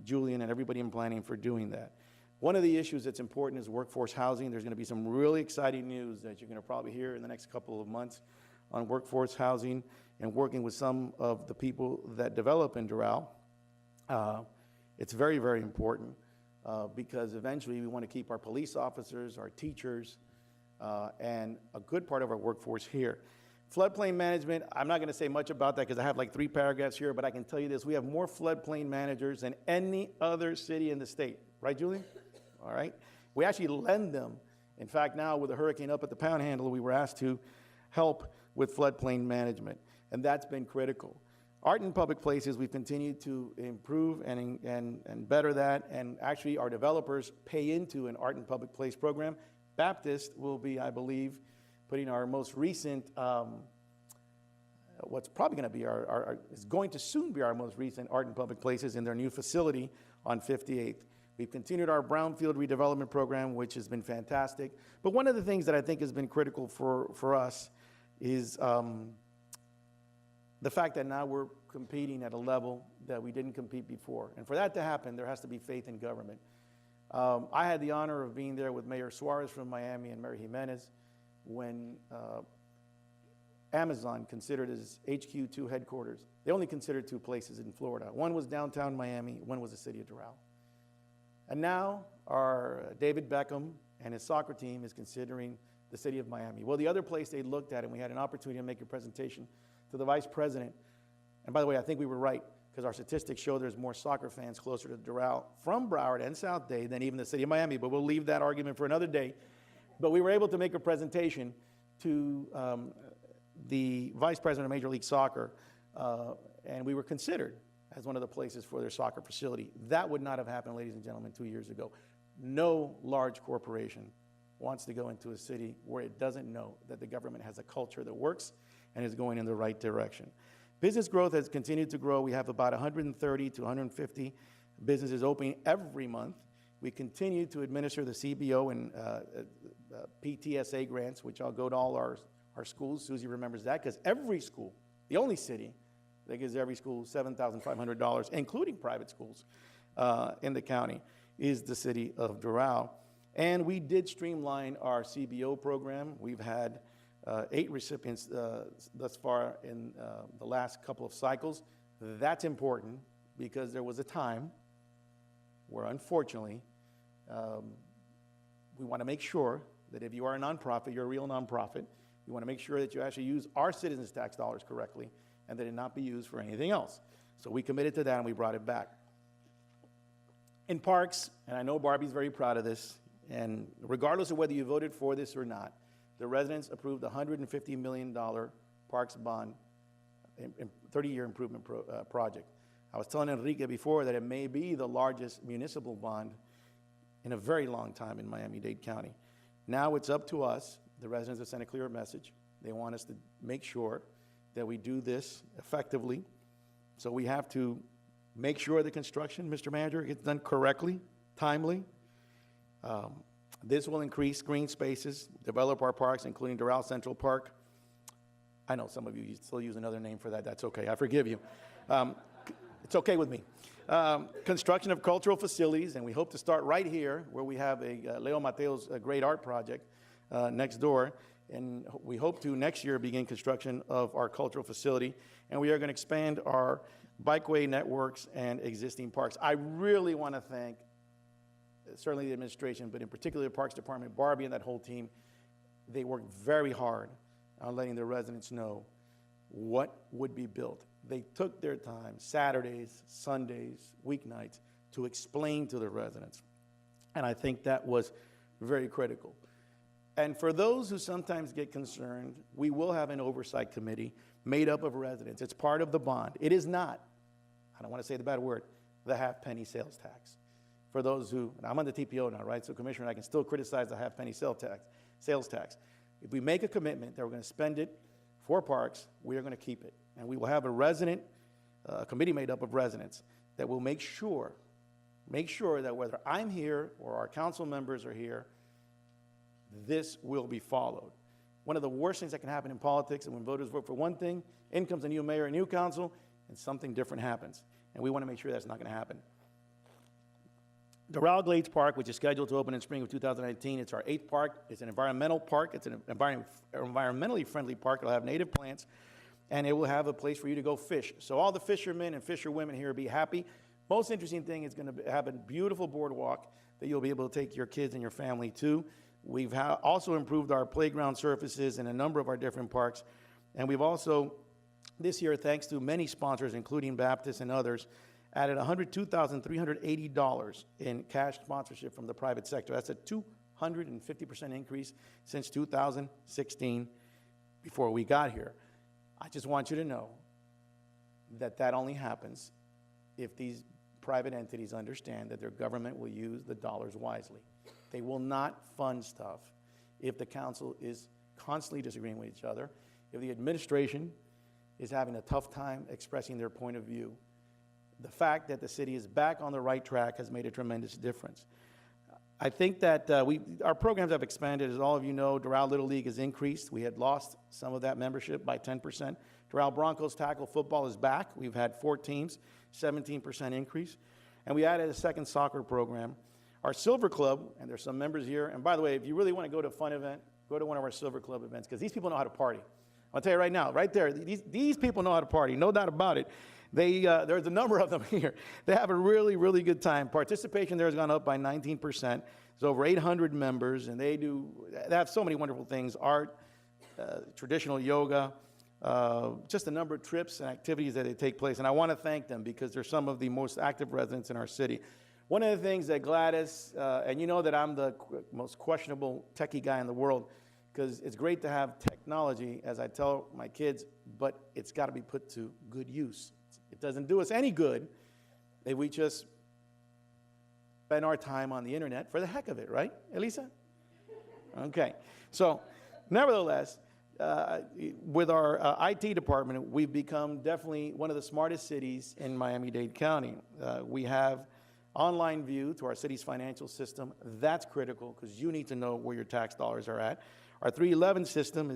C: Julian and everybody in planning for doing that. One of the issues that's important is workforce housing. There's going to be some really exciting news that you're going to probably hear in the next couple of months on workforce housing and working with some of the people that develop in Doral. It's very, very important because eventually we want to keep our police officers, our teachers, and a good part of our workforce here. Floodplain management, I'm not going to say much about that because I have like 3 paragraphs here, but I can tell you this. We have more floodplain managers than any other city in the state. Right, Julian? all right? We actually lend them. In fact, now with the hurricane up at the Panhandle, we were asked to help with floodplain management, and that's been critical. Art in public places, we've continued to improve and better that, and actually our developers pay into an art in public place program. Baptist will be, I believe, putting our most recent, what's probably going to be is going to soon be our most recent art in public places in their new facility on 58th. We've continued our brownfield redevelopment program, which has been fantastic. But one of the things that I think has been critical for us is the fact that now we're competing at a level that we didn't compete before. And for that to happen, there has to be faith in government. I had the honor of being there with Mayor Suarez from Miami and Mayor Jimenez when Amazon considered its HQ2 headquarters. They only considered 2 places in Florida. One was downtown Miami, one was the city of Doral. And now our David Beckham and his soccer team is considering the city of Miami. Well, the other place they looked at, and we had an opportunity to make a presentation to the vice president. And by the way, I think we were right, because our statistics show there's more soccer fans closer to Doral from Broward and South Day than even the city of Miami, but we'll leave that argument for another day. But we were able to make a presentation to the vice president of Major League Soccer, and we were considered as one of the places for their soccer facility. That would not have happened, ladies and gentlemen, 2 years ago. No large corporation wants to go into a city where it doesn't know that the government has a culture that works and is going in the right direction. Business growth has continued to grow. We have about 130 to 150 businesses opening every month. We continue to administer the CBO and PTSA grants, which I'll go to all our schools. Susie remembers that, because every school, the only city that gives every school $7,500, including private schools in the county, is the city of Doral. And we did streamline our CBO program. We've had 8 recipients thus far in the last couple of cycles. That's important because there was a time where, unfortunately, we want to make sure that if you are a nonprofit, you're a real nonprofit, you want to make sure that you actually use our citizens' tax dollars correctly and that it not be used for anything else. So we committed to that and we brought it back. In parks, and I know Barbie's very proud of this, and regardless of whether you voted for this or not, the residents approved a $150 million parks bond, 30-year improvement project. I was telling Enrique before that it may be the largest municipal bond in a very long time in Miami-Dade County. Now it's up to us. The residents have sent a clear message. They want us to make sure that we do this effectively. So we have to make sure the construction, Mr. Manager, gets done correctly, timely. This will increase green spaces, develop our parks, including Doral Central Park. I know some of you still use another name for that. That's okay. I forgive you. It's okay with me. Construction of cultural facilities, and we hope to start right here where we have a Leo Mateo's great art project next door. And we hope to next year begin construction of our cultural facility. And we are going to expand our bikeway networks and existing parks. I really want to thank certainly the administration, but in particular the Parks Department, Barbie and that whole team. They worked very hard on letting the residents know what would be built. They took their time, Saturdays, Sundays, weeknights, to explain to the residents. And I think that was very critical. And for those who sometimes get concerned, we will have an oversight committee made up of residents. It's part of the bond. It is not, I don't want to say the bad word, the half-penny sales tax. For those who, and I'm on the TPO now, right? So, Commissioner, I can still criticize the half-penny sales tax. If we make a commitment that we're going to spend it for parks, we are going to keep it. And we will have a committee made up of residents that will make sure that whether I'm here or our council members are here, this will be followed. One of the worst things that can happen in politics is when voters vote for one thing, in comes a new mayor, a new council, and something different happens. And we want to make sure that's not going to happen. Doral Glades Park, which is scheduled to open in spring of 2019, it's our 8th park. It's an environmental park. It's an environmentally friendly park. It'll have native plants, and it will have a place for you to go fish. So all the fishermen and fisherwomen here will be happy. Most interesting thing is going to have a beautiful boardwalk that you'll be able to take your kids and your family to. We've also improved our playground surfaces in a number of our different parks. And we've also, this year, thanks to many sponsors, including Baptist and others,
E: added $102,380 in cash sponsorship from the private sector. That's a 250% increase since 2016 before we got here. I just want you to know that that only happens if these private entities understand that their government will use the dollars wisely. They will not fund stuff if the council is constantly disagreeing with each other, if the administration is having a tough time expressing their point of view. The fact that the city is back on the right track has made a tremendous difference. I think that our programs have expanded. As all of you know, Doral Little League has increased. We had lost some of that membership by 10%. Doral Broncos tackle football is back. We've had 4 teams, 17% increase. And we added a second soccer program. Our Silver Club, and there's some members here, and by the way, if you really want to go to a fun event, go to one of our Silver Club events, because these people know how to party. I'll tell you right now, right there, these people know how to party, no doubt about it. There's a number of them here. They have a really, really good time. Participation there has gone up by 19%. There's over 800 members, and they have so many wonderful things, art, traditional yoga, just a number of trips and activities that they take place. And I want to thank them because they're some of the most active residents in our city. One of the things that Gladys, and you know that I'm the most questionable techie guy in the world, because it's great to have technology, as I tell my kids, but it's got to be put to good use. It doesn't do us any good if we just spend our time on the internet for the heck of it, right, Elisa? Okay. So, nevertheless, with our IT department, we've become definitely one of the smartest cities in Miami-Dade County. We have online view to our city's financial system. That's critical because you need to know where your tax dollars are at. Our 311 system,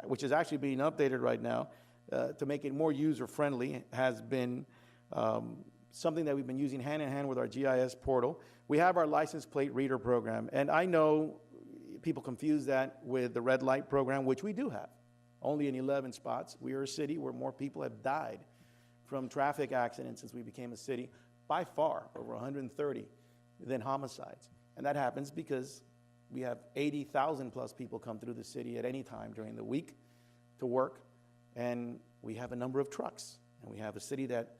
E: which is actually being updated right now, to make it more user-friendly, has been something that we've been using hand-in-hand with our GIS portal. We have our license plate reader program, and I know people confuse that with the red light program, which we do have, only in 11 spots. We are a city where more people have died from traffic accidents since we became a city, by far, over 130, than homicides. And that happens because we have 80,000 plus people come through the city at any time during the week to work, and we have a number of trucks. And we have a city that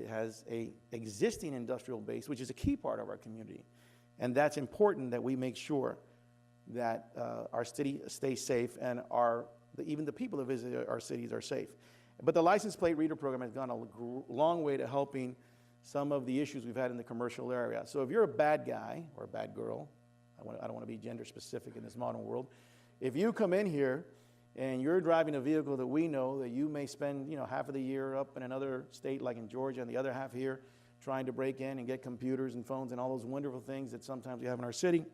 E: has a existing industrial base, which is a key part of our community. And that's important that we make sure that our city stays safe and even the people that visit our cities are safe. But the license plate reader program has gone a long way to helping some of the issues we've had in the commercial area. So if you're a bad guy or a bad girl, I don't want to be gender specific in this modern world, if you come in here and you're driving a vehicle that we know that you may spend half of the year up in another state like in Georgia and the other half here trying to break in and get computers and phones and all those wonderful things that sometimes we have in our city,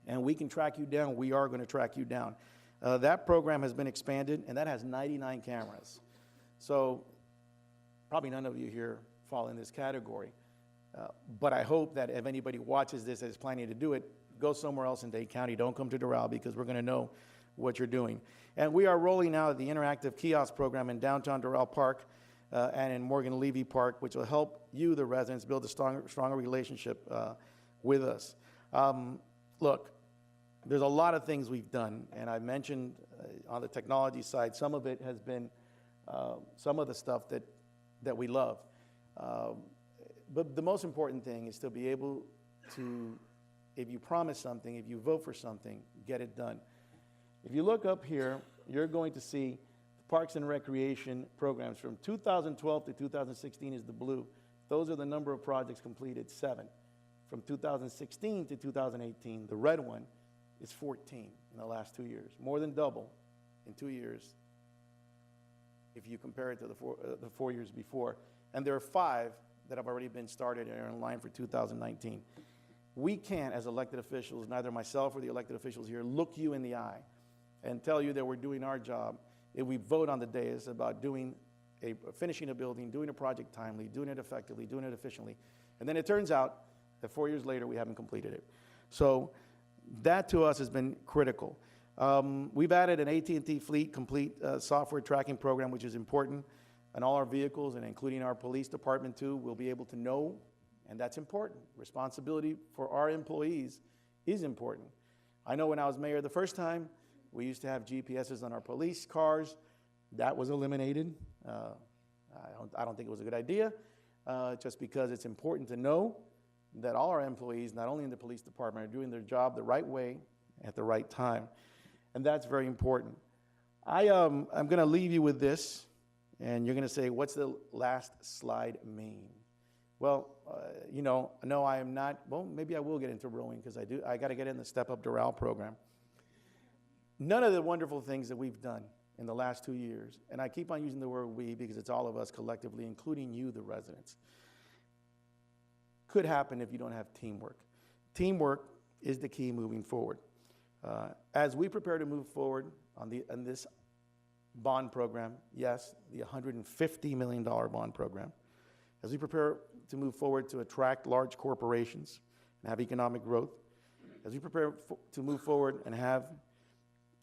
E: and we can track you down, we are going to track you down. That program has been expanded, and that has 99 cameras. So probably none of you here fall in this category. But I hope that if anybody watches this that is planning to do it, go somewhere else in Dade County. Don't come to Doral because we're going to know what you're doing. And we are rolling out the interactive kiosk program in downtown Doral Park and in Morgan Levy Park, which will help you, the residents, build a stronger relationship with us. Look, there's a lot of things we've done, and I mentioned on the technology side, some of it has been some of the stuff that we love. But the most important thing is to be able to, if you promise something, if you vote for something, get it done. If you look up here, you're going to see the Parks and Recreation programs from 2012 to 2016 is the blue. Those are the number of projects completed, 7. From 2016 to 2018, the red one is 14 in the last 2 years, more than double in 2 years if you compare it to the 4 years before. And there are 5 that have already been started and are in line for 2019. We can't, as elected officials, neither myself or the elected officials here, look you in the eye and tell you that we're doing our job if we vote on the dais about finishing a building, doing a project timely, doing it effectively, doing it efficiently. And then it turns out that 4 years later, we haven't completed it. So that to us has been critical. We've added an AT&T Fleet Complete software tracking program, which is important. And all our vehicles, and including our police department too, will be able to know, and that's important. Responsibility for our employees is important. I know when I was mayor the first time, we used to have GPSs on our police cars. That was eliminated. I don't think it was a good idea.
C: just because it's important to know that all our employees, not only in the police department, are doing their job the right way at the right time. And that's very important. I'm going to leave you with this, and you're going to say, what's the last slide mean? Well, no, I am not. Well, maybe I will get into rowing because I got to get in the Step Up Doral program. None of the wonderful things that we've done in the last 2 years, and I keep on using the word we because it's all of us collectively, including you, the residents, could happen if you don't have teamwork. Teamwork is the key moving forward. As we prepare to move forward on this bond program, yes, the $150 million bond program, as we prepare to move forward to attract large corporations and have economic growth, as we prepare to move forward and have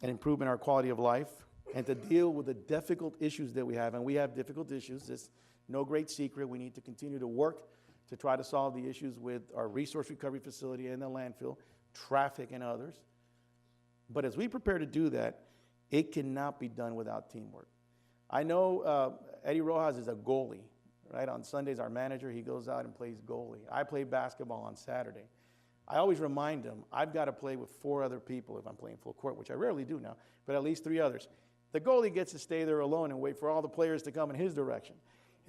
C: an improvement in our quality of life, and to deal with the difficult issues that we have, and we have difficult issues, it's no great secret. We need to continue to work to try to solve the issues with our resource recovery facility and the landfill, traffic and others. But as we prepare to do that, it cannot be done without teamwork. I know Eddie Rojas is a goalie, right? On Sundays, our manager, he goes out and plays goalie. I play basketball on Saturday. I always remind him, I've got to play with 4 other people if I'm playing full court, which I rarely do now, but at least 3 others. The goalie gets to stay there alone and wait for all the players to come in his direction.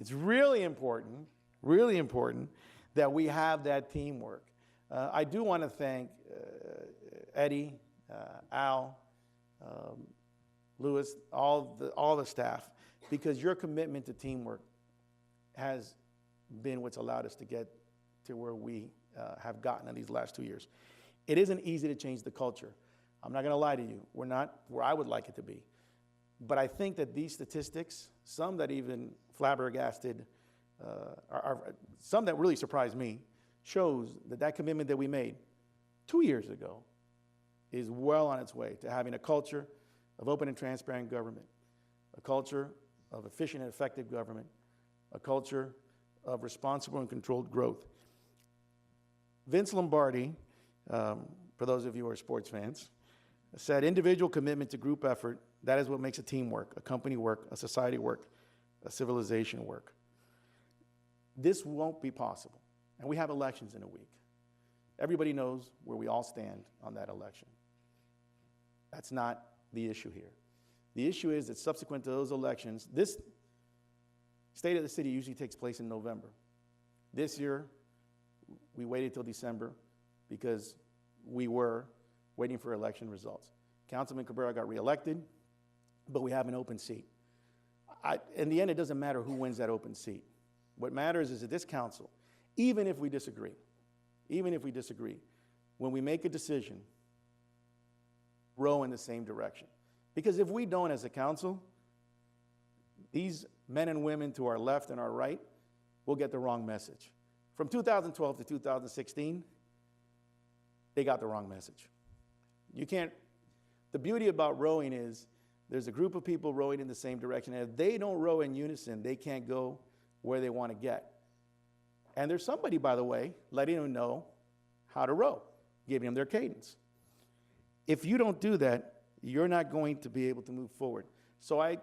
C: It's really important that we have that teamwork. I do want to thank Eddie, Al, Louis, all the staff, because your commitment to teamwork has been what's allowed us to get to where we have gotten in these last 2 years. It isn't easy to change the culture. I'm not going to lie to you. We're not where I would like it to be. But I think that these statistics, some that even flabbergasted, some that really surprised me, shows that commitment that we made 2 years ago is well on its way to having a culture of open and transparent government, a culture of efficient and effective government, a culture of responsible and controlled growth. Vince Lombardi, for those of you who are sports fans, said individual commitment to group effort, that is what makes a team work, a company work, a society work, a civilization work. This won't be possible. And we have elections in a week. Everybody knows where we all stand on that election. That's not the issue here. The issue is that subsequent to those elections, this State of the City usually takes place in November. This year, we waited till December because we were waiting for election results. Councilman Cabrera got reelected, but we have an open seat. In the end, it doesn't matter who wins that open seat. What matters is that this council, even if we disagree, when we make a decision, row in the same direction. Because if we don't as a council, these men and women to our left and our right will get the wrong message. From 2012 to 2016, they got the wrong message. The beauty about rowing is there's a group of people rowing in the same direction, and if they don't row in unison, they can't go where they want to get. And there's somebody, by the way, letting them know how to row, giving them their cadence. If you don't do that, you're not going to be able to move forward. So I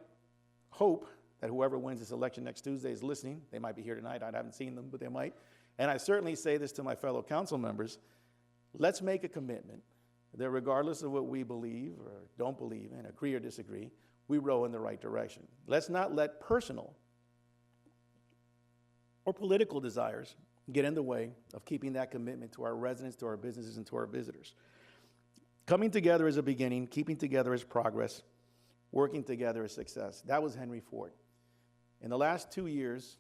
C: hope that whoever wins this election next Tuesday is listening. They might be here tonight. I haven't seen them, but they might. And I certainly say this to my fellow council members. Let's make a commitment that regardless of what we believe or don't believe in, agree or disagree, we row in the right direction. Let's not let personal or political desires get in the way of keeping that commitment to our residents, to our businesses, and to our visitors. Coming together is a beginning, keeping together is progress, working together is success. That was Henry Ford. In the last 2 years,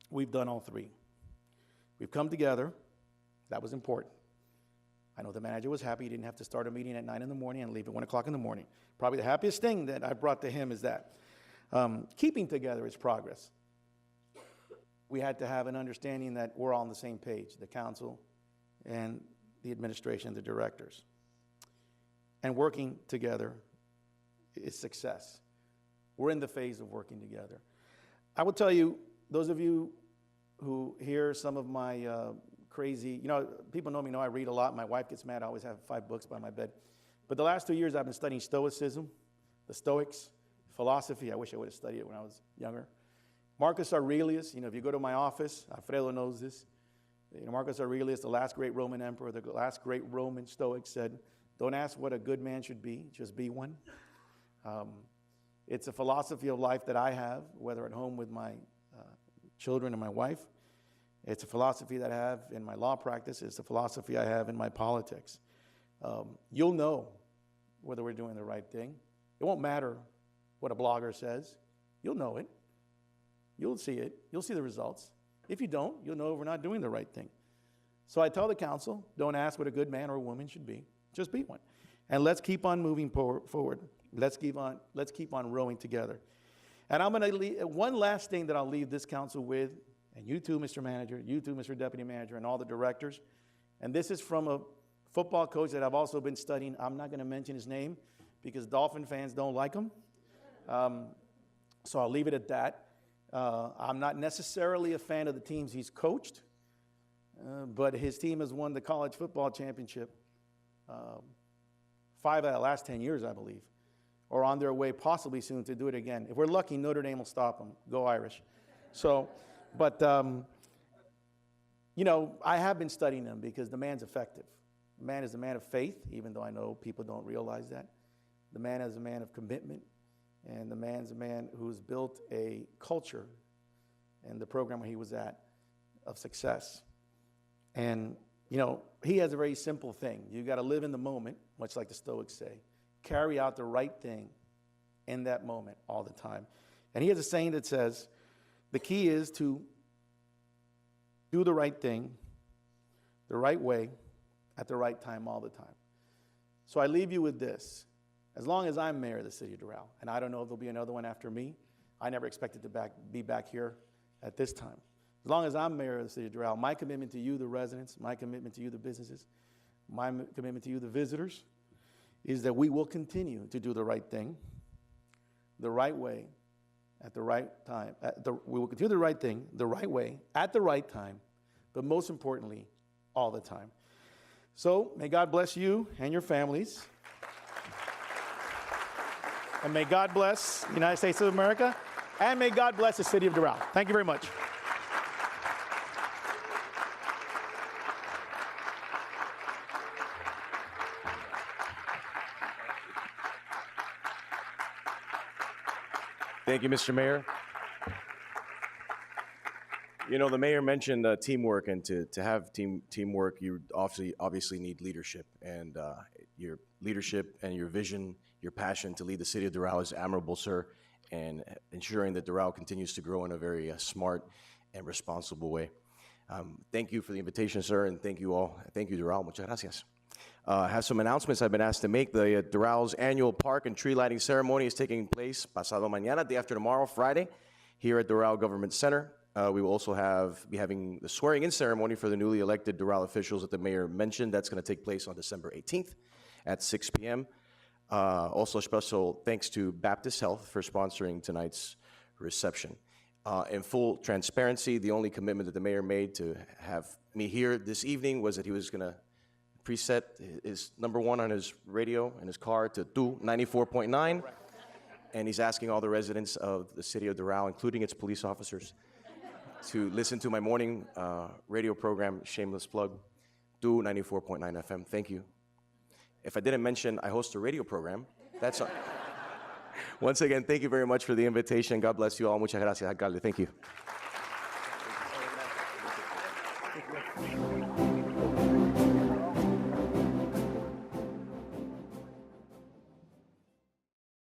C: we've done all three. We've come together. That was important. I know the manager was happy he didn't have to start a meeting at 9 in the morning and leave at 1 o'clock in the morning. Probably the happiest thing that I brought to him is that. Keeping together is progress. We had to have an understanding that we're all on the same page, the council and the administration and the directors. And working together is success. We're in the phase of working together. I will tell you, those of you who hear some of my crazy, people know me, know I read a lot. My wife gets mad. I always have 5 books by my bed. But the last 2 years, I've been studying Stoicism, the Stoics, philosophy. I wish I would have studied it when I was younger. Marcus Aurelius, if you go to my office, Alfredo knows this. Marcus Aurelius, the last great Roman emperor, the last great Roman Stoic, said, "Don't ask what a good man should be, just be one." It's a philosophy of life that I have, whether at home with my children and my wife. It's a philosophy that I have in my law practice. It's a philosophy I have in my politics. You'll know whether we're doing the right thing. It won't matter what a blogger says. You'll know it. You'll see it. You'll see the results. If you don't, you'll know we're not doing the right thing. So I tell the council, don't ask what a good man or woman should be. Just be one. And let's keep on moving forward. Let's keep on rowing together. And I'm going to leave one last thing that I'll leave this council with, and you too, Mr. Manager, you too, Mr. Deputy Manager, and all the directors. And this is from a football coach that I've also been studying. I'm not going to mention his name because Dolphin fans don't like him. So I'll leave it at that. I'm not necessarily a fan of the teams he's coached, but his team has won the college football championship 5 out of the last 10 years, I believe, or on their way possibly soon to do it again. If we're lucky, Notre Dame will stop them. Go Irish. So, but, I have been studying him because the man's effective. The man is a man of faith, even though I know people don't realize that. The man is a man of commitment. And the man's a man who's built a culture in the program where he was at of success. And, he has a very simple thing. You got to live in the moment, much like the Stoics say. Carry out the right thing in that moment all the time. And he has a saying that says, the key is to do the right thing, the right way, at the right time all the time. So I leave you with this. As long as I'm mayor of the city of Doral, and I don't know if there'll be another one after me, I never expected to be back here at this time. As long as I'm mayor of the city of Doral, my commitment to you, the residents, my commitment to you, the businesses, my commitment to you, the visitors, is that we will continue to do the right thing, the right way, at the right time. We will continue the right thing, the right way, at the right time, but most importantly, all the time. So may God bless you and your families. And may God bless the United States of America, and may God bless the city of Doral. Thank you very much.
B: Thank you, Mr. Mayor. The mayor mentioned teamwork, and to have teamwork, you obviously need leadership. And your leadership and your vision, your passion to lead the city of Doral is admirable, sir, and ensuring that Doral continues to grow in a very smart and responsible way. Thank you for the invitation, sir, and thank you all. Thank you, Doral. Muchas gracias. I have some announcements I've been asked to make. The Doral's annual park and tree lighting ceremony is taking place pasado mañana, day after tomorrow, Friday, here at Doral Government Center. We will also be having the swearing-in ceremony for the newly elected Doral officials that the mayor mentioned. That's going to take place on December 18th at 6 p.m. Also, special thanks to Baptist Health for sponsoring tonight's reception. In full transparency, the only commitment that the mayor made to have me here this evening was that he was going to preset his number one on his radio in his car to do 94.9. And he's asking all the residents of the city of Doral, including its police officers, to listen to my morning radio program, shameless plug, do 94.9 FM. Thank you. If I didn't mention, I host a radio program. That's all. Once again, thank you very much for the invitation. God bless you all. Muchas gracias, alcalde. Thank you.